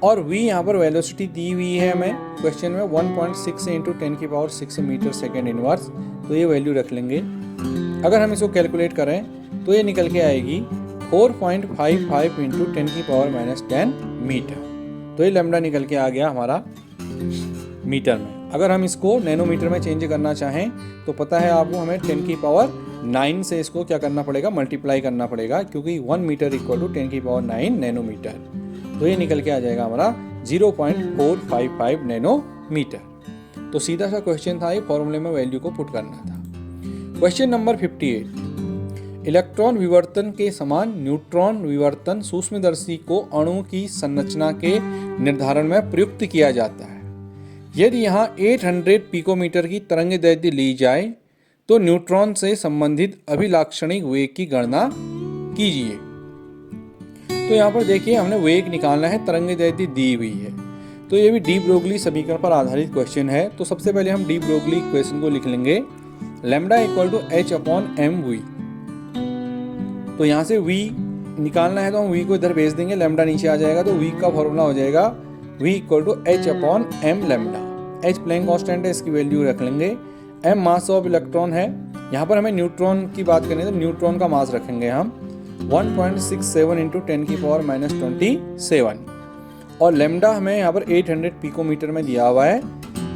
और v यहाँ पर वेलोसिटी दी हुई है हमें क्वेश्चन में 1.6 इंटू 10 की पावर 6 मीटर सेकेंड इनवर्स, तो ये वैल्यू रख लेंगे। अगर हम इसको कैलकुलेट करें तो ये निकल के आएगी 4.55 इंटू 10 की पावर माइनस 10 मीटर। तो ये लैम्डा निकल के आ गया हमारा मीटर में। अगर हम इसको नैनोमीटर में चेंज करना चाहें तो पता है आपको, हमें 10 की पावर 9 से इसको क्या करना पड़ेगा, मल्टीप्लाई करना पड़ेगा, क्योंकि 1 मीटर इक्वल टू 10 की पावर 9 नैनोमीटर। तो ये निकल के आ जाएगा हमारा 0.455 नैनोमीटर। तो सीधा सा क्वेश्चन था, ये फॉर्मूले में वैल्यू को पुट करना था। Question number 58। इलेक्ट्रॉन विवर्तन के समान न्यूट्रॉन विवर्तन सूक्ष्मदर्शी को अणु की संरचना के निर्धारण में प्रयुक्त किया जाता है। यदि यहाँ 800 पिकोमीटर की तरंगदैर्ध्य ली जाए तो न्यूट्रॉन से संबंधित अभिलाक्षणिक वेग की गणना कीजिए। तो यहाँ पर देखिए हमने वेग निकालना है, तरंगदैर्ध्य दी हुई है, तो ये भी डी ब्रोगली समीकरण पर आधारित क्वेश्चन है। तो सबसे पहले हम डी ब्रोगली इक्वेशन को लिख लेंगे, लैम्डा इक्वल टू H/mv। तो यहाँ से v निकालना है तो हम v को इधर भेज देंगे, लैम्डा नीचे आ जाएगा, तो v का फॉर्मूला हो जाएगा v equal to H/m lambda. h Planck constant है, इसकी वैल्यू रख लेंगे। m मास ऑफ इलेक्ट्रॉन है, यहाँ पर हमें न्यूट्रॉन की बात करें तो न्यूट्रॉन का मास रखेंगे हम 1.67 इंटू 10 की पावर माइनस 27। और लैम्डा हमें यहाँ पर 800 पिकोमीटर में दिया हुआ है,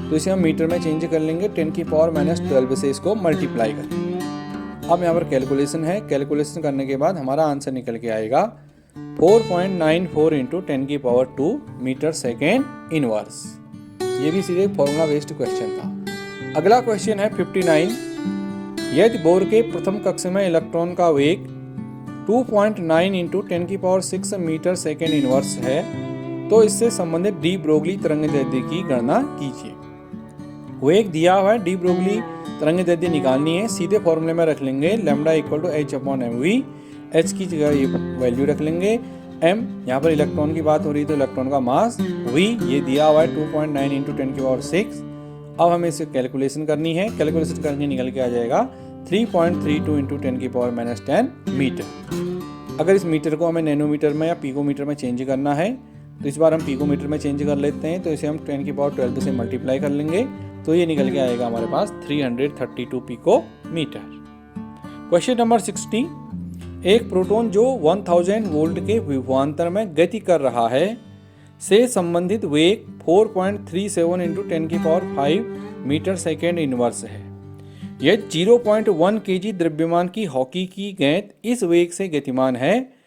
तो इसे हम मीटर में चेंज कर लेंगे, 10 की पावर माइनस 12 से इसको मल्टीप्लाई करेंगे। अब यहाँ पर कैलकुलेशन है, कैलकुलेशन करने के बाद हमारा आंसर निकल के आएगा 4.94 इंटू 10 की पावर 2 मीटर सेकेंड इनवर्स। ये भी सीधे फॉर्मूला बेस्ड क्वेश्चन था। अगला क्वेश्चन है 59। यदि बोर के प्रथम कक्षा में इलेक्ट्रॉन का वेग 2.9 इंटू 10 की पावर 6 मीटर सेकेंड इनवर्स है तो इससे संबंधित डी ब्रोगली तरंगदैर्ध्य की गणना कीजिए। वेग दिया हुआ है, डी ब्रोगली तरंगदैर्ध्य निकालनी है, सीधे फॉर्मूले में रख लेंगे, lambda equal to H/mv। H की जगह ये वैल्यू रख लेंगे। m यहाँ पर इलेक्ट्रॉन की बात हो रही है तो इलेक्ट्रॉन का मास, v ये दिया हुआ है 2.9 इंटू 10 की पावर 6। अब हमें इसे कैलकुलेशन करनी है, कैलकुलेशन करके निकल के आ जाएगा 3.32 इंटू 10 की पावर माइनस 10 मीटर। अगर इस मीटर को हमें नैनोमीटर में या पिकोमीटर में चेंज करना है तो इस बार हम पिकोमीटर में चेंज कर लेते हैं, तो इसे हम 10 की पावर 12 से मल्टीप्लाई कर लेंगे, तो ये निकल के आएगा हमारे पास 332 पिकोमीटर। Question number 60। एक प्रोटॉन जो 1000 वोल्ट के विभवांतर में गति कर रहा है से संबंधित वेग 4.37 इंटू 10 की पावर 5 मीटर सेकेंड इनवर्स है। यदि 0.1 kg द्रव्यमान की हॉकी की गेंद इस वेग से गतिमान है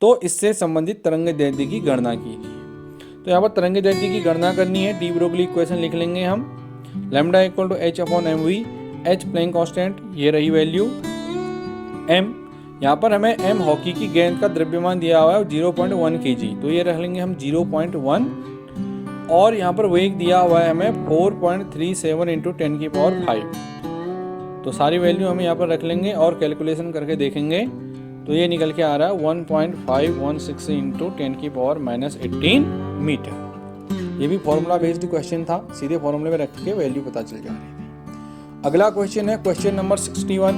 तो इससे संबंधित तरंगदैर्ध्य की गणना कीजिए। तो यहाँ पर तरंगदैर्ध्य की गणना करनी है। डी ब्रोगली इक्वेशन लिख लेंगे हम। Lambda equal to H upon M V, H Planck constant, ये रही वैल्यू। एम, यहाँ पर हमें एम हॉकी की गेंद का द्रव्यमान दिया हुआ है 0.1 kg, तो ये रख लेंगे हम 0.1, और यहाँ पर वेग दिया हुआ है हमें 4.37 इंटू 10 की पावर 5। तो सारी वैल्यू हम यहाँ पर रख लेंगे और कैलकुलेशन करके देखेंगे तो ये निकल के आ रहा है 1.516 इंटू 10 की पावर -18 मीटर। ये भी फॉर्मूला बेस्ड क्वेश्चन था, सीधे फॉर्मूले में रख के वैल्यू पता चल जा रही थी। अगला क्वेश्चन है क्वेश्चन नंबर 61।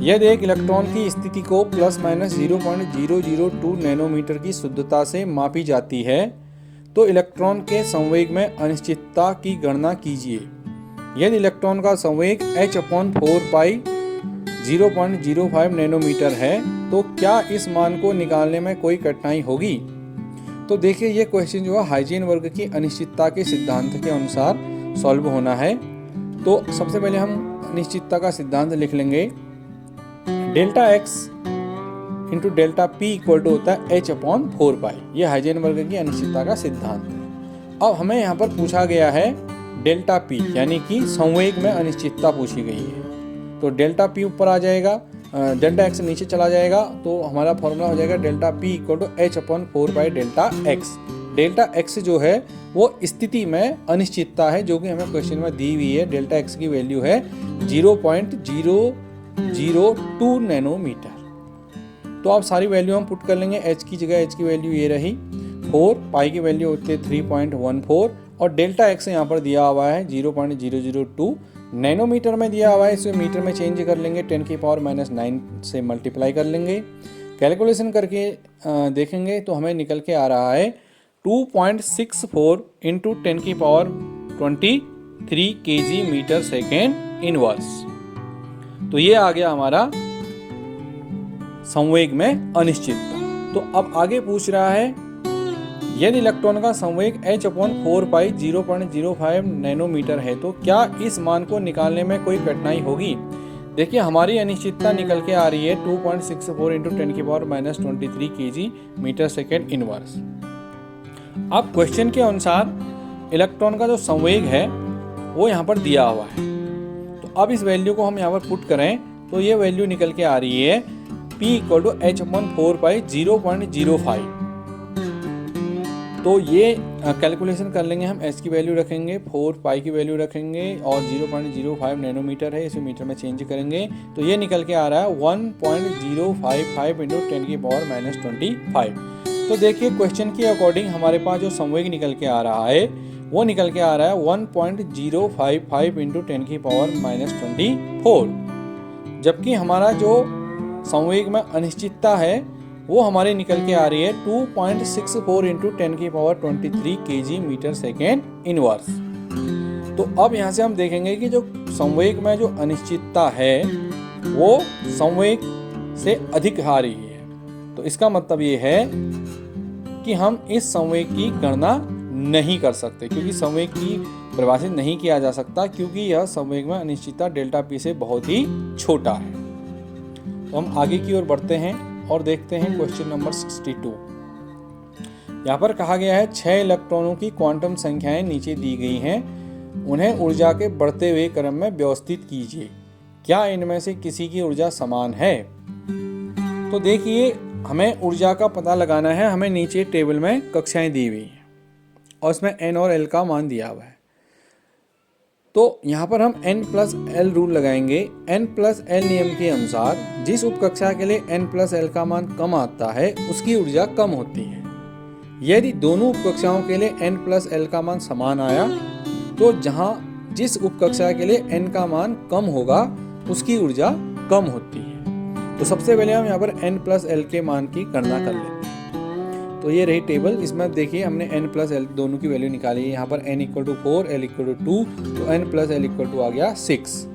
यदि एक इलेक्ट्रॉन की स्थिति को ±0.002 नैनोमीटर की शुद्धता से मापी जाती है तो इलेक्ट्रॉन के संवेग में अनिश्चितता की गणना कीजिए। यदि इलेक्ट्रॉन का संवेग h/4π 0.05 नैनोमीटर है तो क्या इस मान को निकालने में कोई कठिनाई होगी? तो देखिए ये क्वेश्चन जो है हाइजेन वर्ग की अनिश्चितता के सिद्धांत के अनुसार सॉल्व होना है। तो सबसे पहले हम अनिश्चितता का सिद्धांत लिख लेंगे। Delta X into delta P equal to होता है h/4π। ये हाइजेन वर्ग की अनिश्चितता का सिद्धांत है। अब हमें यहाँ पर पूछा गया है डेल्टा पी, यानी कि संवेग में अनिश्चितता पूछी गई है। तो डेल्टा पी ऊपर आ जाएगा, डेल्टा एक्स नीचे चला जाएगा, तो हमारा फॉर्मूला हो जाएगा delta P equal to h/4π delta X. Delta X जो है वो स्थिति में अनिश्चितता है जो कि हमें क्वेश्चन में दी हुई है। डेल्टा एक्स की वैल्यू है 0.002 नैनोमीटर। तो आप सारी वैल्यू हम पुट कर लेंगे। h की जगह h की वैल्यू ये रही 4, पाई की वैल्यू होती है 3.14, और डेल्टा एक्स यहाँ पर दिया हुआ है 0.002 नैनोमीटर में दिया हुआ है। इसे मीटर में चेंज कर लेंगे, 10 की पावर -9 से मल्टीप्लाई कर लेंगे। कैलकुलेशन करके देखेंगे तो हमें निकल के आ रहा है 2.64 इंटू 10 की power 23 kg metre second inverse. तो ये आ गया हमारा संवेग में अनिश्चितता। तो अब आगे पूछ रहा है यदि इलेक्ट्रॉन का संवेग h/4π 0.05 नैनोमीटर है तो क्या इस मान को निकालने में कोई कठिनाई होगी? देखिए हमारी अनिश्चितता निकल के आ रही है 2.64 इंटू 10 की power -23 kg metre second inverse. अब क्वेश्चन के अनुसार इलेक्ट्रॉन का जो संवेग है वो यहाँ पर दिया हुआ है। तो अब इस वैल्यू को हम यहाँ पर पुट करें तो ये वैल्यू निकल के आ रही है P इक्वल टू h/4π 0.05। तो ये कैलकुलेशन कर लेंगे हम। h की वैल्यू रखेंगे, 4 पाई की वैल्यू रखेंगे और 0.05 नैनोमीटर है, इसे मीटर में चेंज करेंगे तो ये निकल के आ रहा है 1.055 इंटू 10 की पावर -25। तो देखिए क्वेश्चन के अकॉर्डिंग हमारे पास जो संवेग निकल के आ रहा है वो निकल के आ रहा है 1.055 इंटू 10 की पावर -24, जबकि हमारा जो संवेग में अनिश्चितता है वो हमारी निकल के आ रही है 2.64 इंटू 10 की power 23 kg metre second inverse. तो अब यहाँ से हम देखेंगे कि जो संवेग में जो अनिश्चितता है वो संवेग से अधिक आ रही है। तो इसका मतलब ये है कि हम इस संवेग की गणना नहीं कर सकते, क्योंकि संवेग की परिभाषित नहीं किया जा सकता, क्योंकि यह संवेग में अनिश्चितता डेल्टा पी से बहुत ही छोटा है। तो हम आगे की ओर बढ़ते हैं और देखते हैं क्वेश्चन नंबर 62। यहाँ पर कहा गया है 6 इलेक्ट्रॉनों की क्वांटम संख्याएं नीचे दी गई हैं, उन्हें ऊर्जा के बढ़ते हुए क्रम में व्यवस्थित कीजिए। क्या इनमें से किसी की ऊर्जा समान है? तो देखिए हमें ऊर्जा का पता लगाना है। हमें नीचे टेबल में कक्षाएं दी हुई हैं और इसमें n और l का मान दिया हुआ है। तो यहाँ पर हम n+l रूल लगाएंगे। n+l नियम के अनुसार जिस उपकक्षा के लिए n+l का मान कम आता है उसकी ऊर्जा कम होती है। यदि दोनों उपकक्षाओं के लिए n+l का मान समान आया तो जिस उपकक्षा के लिए n का मान कम होगा उसकी ऊर्जा कम होती है। तो सबसे पहले हम यहाँ पर n+l के मान की गणना कर लेते हैं। तो ये रही टेबल, इसमें देखिए हमने n+l दोनों की वैल्यू निकाली है। यहाँ पर n equal to 4, l equal to 2, तो n+l इक्वल टू आ गया 6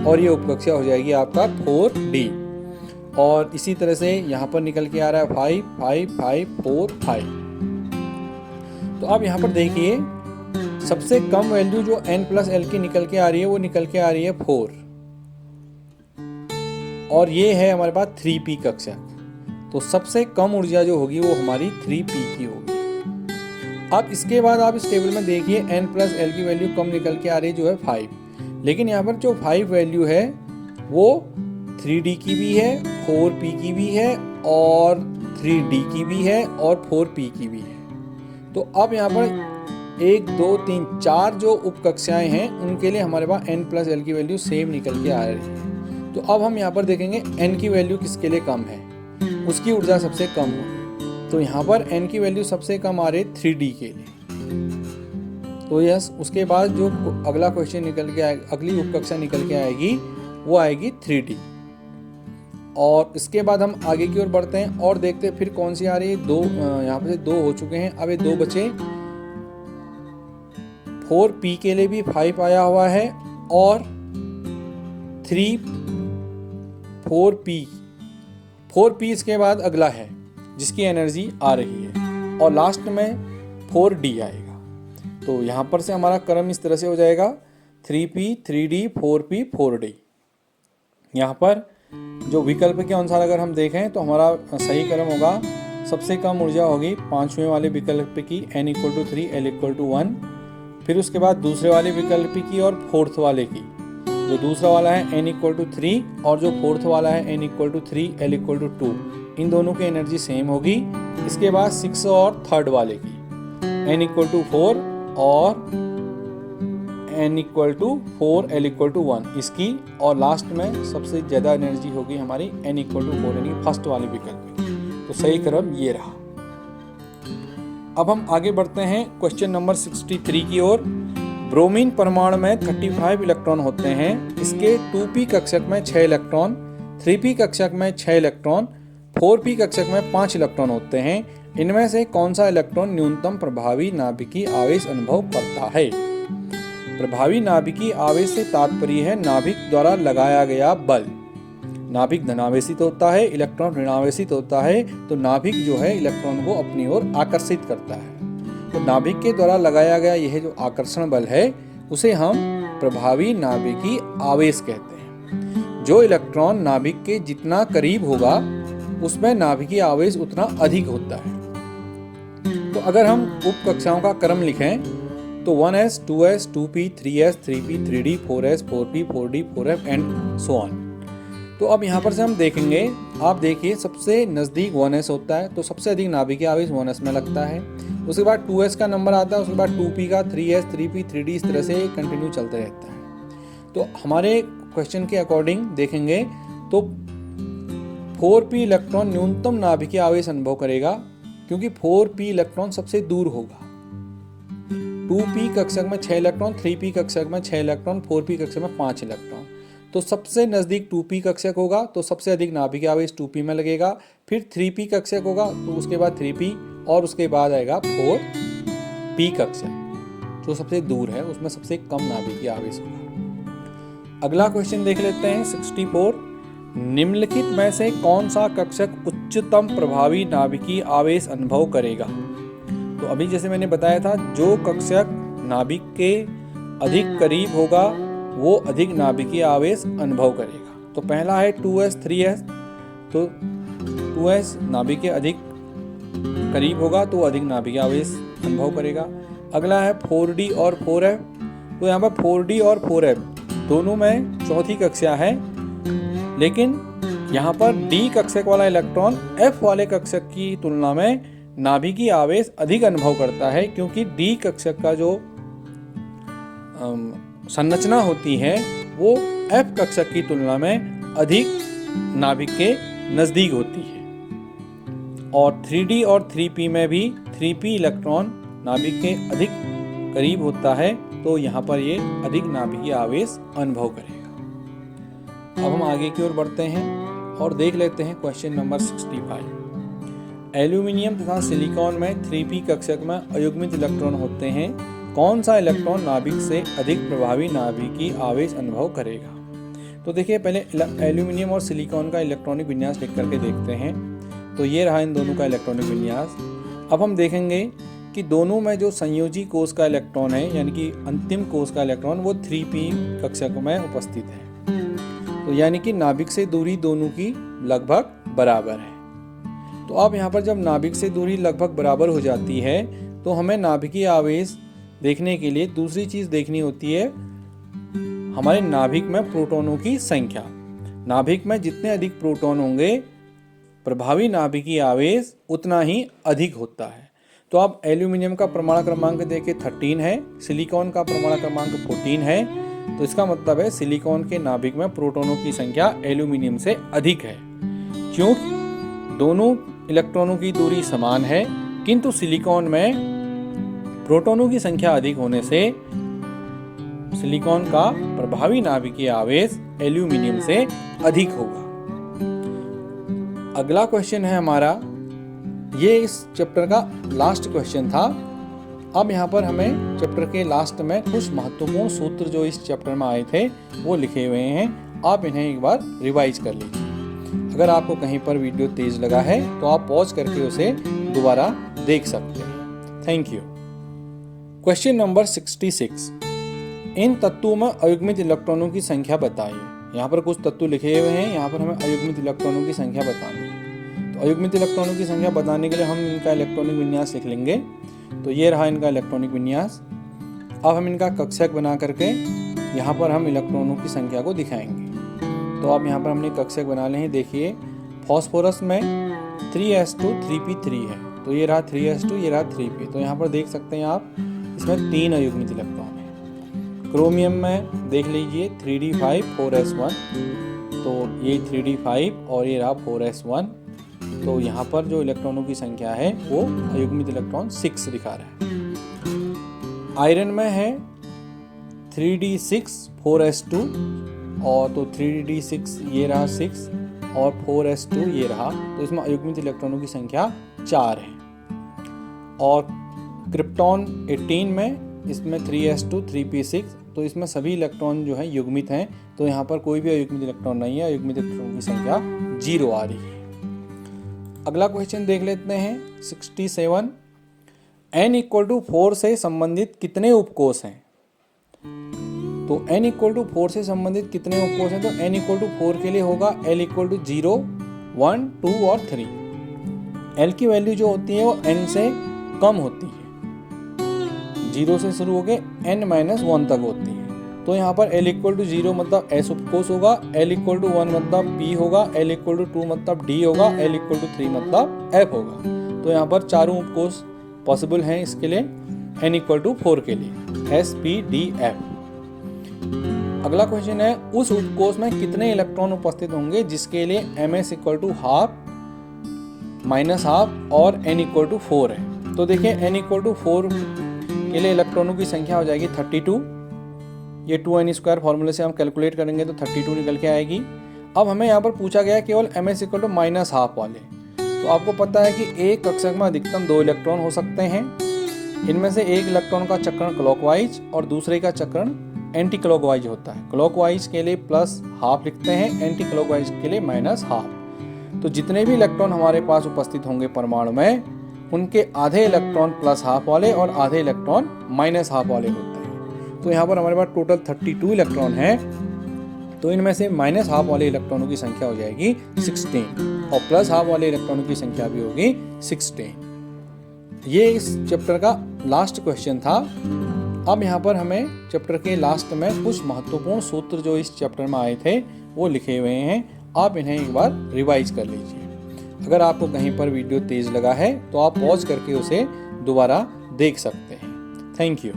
और ये उपकक्षा हो जाएगी आपका 4D। और इसी तरह से यहाँ पर निकल के आ रहा है 5, 5, 5, 4, 5। तो अब यहाँ पर देखिए सबसे कम वैल्यू जो n+l की निकल के आ रही है वो निकल के आ रही है 4। और ये है हमारे पास 3p कक्षक। तो सबसे कम ऊर्जा जो होगी वो हमारी 3p की होगी। अब इसके बाद आप इस टेबल में देखिए n प्लस एल की वैल्यू कम निकल के आ रही जो है 5, लेकिन यहाँ पर जो 5 वैल्यू है वो 3d की भी है, 4p की भी है और 3d की भी है और 4p की भी है। तो अब यहाँ पर 1 2 3 4 जो उप कक्षाएं हैं उनके लिए हमारे पास n प्लस एल की वैल्यू सेम निकल के आ रही है। तो अब हम यहाँ पर देखेंगे n की वैल्यू किसके लिए कम है, उसकी ऊर्जा सबसे कम होगी। तो यहाँ पर n की वैल्यू सबसे कम आ रही है 3d के लिए। तो यस, उसके बाद जो अगला क्वेश्चन निकल के आएगा, अगली उपकक्षा निकल के आएगी वो आएगी 3d। और इसके बाद हम आगे की ओर बढ़ते हैं और देखते हैं फिर कौन सी आ रही है। दो यहाँ पे 2 हो चुके हैं, अब ये 2 बचे। 4p के लिए भी 5 आया हुआ है और 4p इसके बाद अगला है जिसकी एनर्जी आ रही है और लास्ट में 4d आएगा। तो यहाँ पर से हमारा क्रम इस तरह से हो जाएगा 3p 3d 4p 4d। यहाँ पर जो विकल्प के अनुसार अगर हम देखें तो हमारा सही क्रम होगा, सबसे कम ऊर्जा होगी 5वें वाले विकल्प की n = 3 l = 1, फिर उसके बाद दूसरे वाले विकल्प की और 4th वाले की। जो दूसरा वाला है n = 3 और जो 4th वाला है n = 3 l = 2, इन दोनों की एनर्जी सेम होगी। इसके बाद 6 और 3rd वाले की n = 4 और n = 4 l = 1 इसकी, और लास्ट में सबसे ज़्यादा एनर्जी होगी हमारी n = 4 यानी फर्स्ट वाले विकल्प की। तो सही क्रम ये रहा। अब हम आगे बढ़ते हैं क्वेश्चन नंबर 63 की ओर। ब्रोमीन परमाणु में 35 इलेक्ट्रॉन होते हैं। इसके 2p कक्षक में 6 इलेक्ट्रॉन, 3p कक्षक में 6 इलेक्ट्रॉन, 4p कक्षक में 5 इलेक्ट्रॉन होते हैं। इनमें से कौन सा इलेक्ट्रॉन न्यूनतम प्रभावी नाभिकीय आवेश अनुभव करता है? प्रभावी नाभिकीय आवेश से तात्पर्य है नाभिक द्वारा लगाया गया बल। नाभिक धनावेशित होता है, इलेक्ट्रॉन ऋणावेशित होता है। तो नाभिक जो है इलेक्ट्रॉन को अपनी ओर आकर्षित करता है। तो नाभिक के द्वारा लगाया गया यह जो आकर्षण बल है उसे हम प्रभावी नाभिकीय आवेश कहते हैं। जो इलेक्ट्रॉन नाभिक के जितना करीब होगा उसमें नाभिकीय आवेश उतना अधिक होता है। तो अगर हम उप कक्षाओं का क्रम लिखें तो 1s 2s 2p 3s 3p 3d 4s 4p 4d 4f and so on. तो अब यहाँ पर से हम देखेंगे, आप देखिए सबसे नज़दीक 1s होता है, तो सबसे अधिक नाभिकीय आवेश 1s में लगता है। उसके बाद 2s का नंबर आता है, उसके बाद 2p का, 3s 3p 3d, इस तरह से कंटिन्यू चलते रहता है। तो हमारे क्वेश्चन के अकॉर्डिंग देखेंगे तो 4p इलेक्ट्रॉन न्यूनतम नाभिकीय आवेश अनुभव करेगा क्योंकि 4p इलेक्ट्रॉन सबसे दूर होगा। 2p कक्षक में 6 इलेक्ट्रॉन, 3p कक्षक में 6 इलेक्ट्रॉन, 4p कक्षक में 5 इलेक्ट्रॉन। तो सबसे नज़दीक 2p कक्षक होगा तो सबसे अधिक नाभिकीय आवेश 2p में लगेगा। फिर 3p कक्षक होगा तो उसके बाद 3p और उसके बाद आएगा 4p कक्षक जो सबसे दूर है, उसमें सबसे कम नाभिकीय आवेश होगा। अगला क्वेश्चन देख लेते हैं 64। निम्नलिखित में से कौन सा कक्षक उच्चतम प्रभावी नाभिकीय आवेश अनुभव करेगा? तो अभी जैसे मैंने बताया था, जो कक्षक नाभिक के अधिक करीब होगा वो अधिक नाभिकीय आवेश अनुभव करेगा। तो पहला है 2s 3s, तो 2s नाभिक के अधिक करीब होगा तो अधिक नाभिकीय आवेश अनुभव करेगा। अगला है 4d और 4f, तो यहाँ पर 4d और 4f दोनों में चौथी कक्षा है, लेकिन यहाँ पर d कक्षक वाला इलेक्ट्रॉन f वाले कक्षक की तुलना में नाभिकीय आवेश अधिक अनुभव करता है क्योंकि d कक्षक का जो संरचना होती है वो f कक्षक की तुलना में अधिक नाभिक के नज़दीक होती है। और 3d और 3p में भी 3p इलेक्ट्रॉन नाभिक के अधिक करीब होता है, तो यहाँ पर ये अधिक नाभिकीय आवेश अनुभव करेगा। अब हम आगे की ओर बढ़ते हैं और देख लेते हैं क्वेश्चन नंबर 65। एल्यूमिनियम तथा सिलिकॉन में 3p कक्षक में अयुग्मित इलेक्ट्रॉन होते हैं। कौन सा इलेक्ट्रॉन नाभिक से अधिक प्रभावी नाभिकीय आवेश अनुभव करेगा? तो देखिए पहले एल्यूमिनियम और सिलिकॉन का इलेक्ट्रॉनिक विन्यास लिख करके देखते हैं। तो ये रहा इन दोनों का इलेक्ट्रॉनिक विन्यास। अब हम देखेंगे कि दोनों में जो संयोजी कोष का इलेक्ट्रॉन है यानी कि अंतिम कोष का इलेक्ट्रॉन वो 3p कक्षक में उपस्थित है। तो यानी कि नाभिक से दूरी दोनों की लगभग बराबर है। तो अब यहाँ पर जब नाभिक से दूरी लगभग बराबर हो जाती है तो हमें नाभिकीय आवेश देखने के लिए दूसरी चीज देखनी होती है, हमारे नाभिक में प्रोटॉनों की संख्या। नाभिक में जितने अधिक प्रोटॉन होंगे प्रभावी नाभिकीय आवेश उतना ही अधिक होता है। तो आप एल्यूमिनियम का परमाणु क्रमांक देखें 13 है, सिलिकॉन का परमाणु क्रमांक 14 है, तो इसका मतलब है सिलिकॉन के नाभिक में प्रोटॉनों की संख्या एल्यूमिनियम से अधिक है। क्योंकि दोनों इलेक्ट्रॉनों की दूरी समान है, किंतु सिलिकॉन में प्रोटॉनों की संख्या अधिक होने से सिलिकॉन का प्रभावी नाभिकीय आवेश एल्यूमिनियम से अधिक होगा। अगला क्वेश्चन है हमारा, ये इस चैप्टर का लास्ट क्वेश्चन था। अब यहाँ पर हमें चैप्टर के लास्ट में कुछ महत्वपूर्ण सूत्र जो इस चैप्टर में आए थे वो लिखे हुए हैं, आप इन्हें एक बार रिवाइज कर लीजिए। अगर आपको कहीं पर वीडियो तेज लगा है तो आप पॉज करके उसे दोबारा देख सकते हैं। Thank you. क्वेश्चन नंबर 66, इन तत्वों में अयुग्मित इलेक्ट्रॉनों की संख्या बताइए। यहाँ पर कुछ तत्व लिखे हुए हैं, यहाँ पर हमें अयुग्मित इलेक्ट्रॉनों की संख्या बतानी है। तो अयुग्मित इलेक्ट्रॉनों की संख्या बताने के लिए हम इनका इलेक्ट्रॉनिक विन्यास लिख लेंगे। तो ये रहा इनका इलेक्ट्रॉनिक विन्यास। अब हम इनका कक्षक बना करके यहाँ पर हम इलेक्ट्रॉनों की संख्या को दिखाएंगे। तो अब यहाँ पर हमने कक्षक बना ले हैं। देखिए फॉस्फोरस में 3s2 3p3 है, तो ये रहा 3s2, ये रहा 3p। तो यहाँ पर देख सकते हैं आप, इसमें 3 अयुग्मित इलेक्ट्रॉन है। क्रोमियम में देख लीजिए 3d5 4s1, तो ये 3d5 और ये रहा 4s1। तो यहाँ पर जो इलेक्ट्रॉनों की संख्या है वो अयुग्मित इलेक्ट्रॉन 6 दिखा रहा है। आयरन में है 3d6 4s2, और तो 3d6 ये रहा 6 और 4s2 ये रहा, तो इसमें अयुग्मित इलेक्ट्रॉनों की संख्या 4 है। और क्रिप्टॉन 18 में इसमें 3s2 3p6, तो इसमें सभी इलेक्ट्रॉन जो है युग्मित हैं, तो यहाँ पर कोई भी अयुग्मित इलेक्ट्रॉन नहीं है, अयुग्मित इलेक्ट्रॉन की संख्या 0 आ रही है। अगला क्वेश्चन देख लेते हैं 67, n=4 से संबंधित कितने उपकोष हैं। तो n=4 से संबंधित कितने उपकोष हैं, तो n=4 के लिए होगा l=0 1 2 और 3। l की वैल्यू जो होती है वो n से कम होती है, 0 से शुरू होकर n-1 तक होती है। तो यहाँ पर l=0 मतलब s उपकोष होगा, l=1 मतलब p होगा, l=2 मतलब d होगा, l=3 मतलब f होगा। तो यहाँ पर चारों उपकोष पॉसिबल हैं इसके लिए, n=4 के लिए s p d f। अगला क्वेश्चन है, उस उपकोष में कितने इलेक्ट्रॉन उपस्थित होंगे जिसके लिए ms ½ -½ और n=4 है। तो देखिए n=4 के लिए इलेक्ट्रॉनों की संख्या हो जाएगी 32। ये 2n² फॉर्मूले से हम कैलकुलेट करेंगे तो 32 निकल के आएगी। अब हमें यहाँ पर पूछा गया केवल ms -½ वाले। तो आपको पता है कि एक कक्षक में अधिकतम 2 इलेक्ट्रॉन हो सकते हैं। इनमें से एक इलेक्ट्रॉन का चक्रण क्लॉकवाइज और दूसरे का चक्रण एंटी क्लॉकवाइज होता है। क्लॉकवाइज के लिए +½ लिखते हैं, एंटी क्लॉकवाइज के लिए -½ तो जितने भी इलेक्ट्रॉन हमारे पास उपस्थित होंगे परमाणु में, उनके आधे इलेक्ट्रॉन +½ वाले और आधे इलेक्ट्रॉन -½ वाले होते हैं। तो यहाँ पर हमारे पास टोटल 32 इलेक्ट्रॉन है, तो इनमें से -½ वाले इलेक्ट्रॉनों की संख्या हो जाएगी 16 और +½ वाले इलेक्ट्रॉनों की संख्या भी होगी 16। ये इस चैप्टर का लास्ट क्वेश्चन था। अब यहाँ पर हमें चैप्टर के लास्ट में कुछ महत्वपूर्ण सूत्र जो इस चैप्टर में आए थे वो लिखे हुए हैं, आप इन्हें एक बार रिवाइज कर लीजिए। अगर आपको कहीं पर वीडियो तेज लगा है तो आप पॉज करके उसे दोबारा देख सकते हैं। Thank you.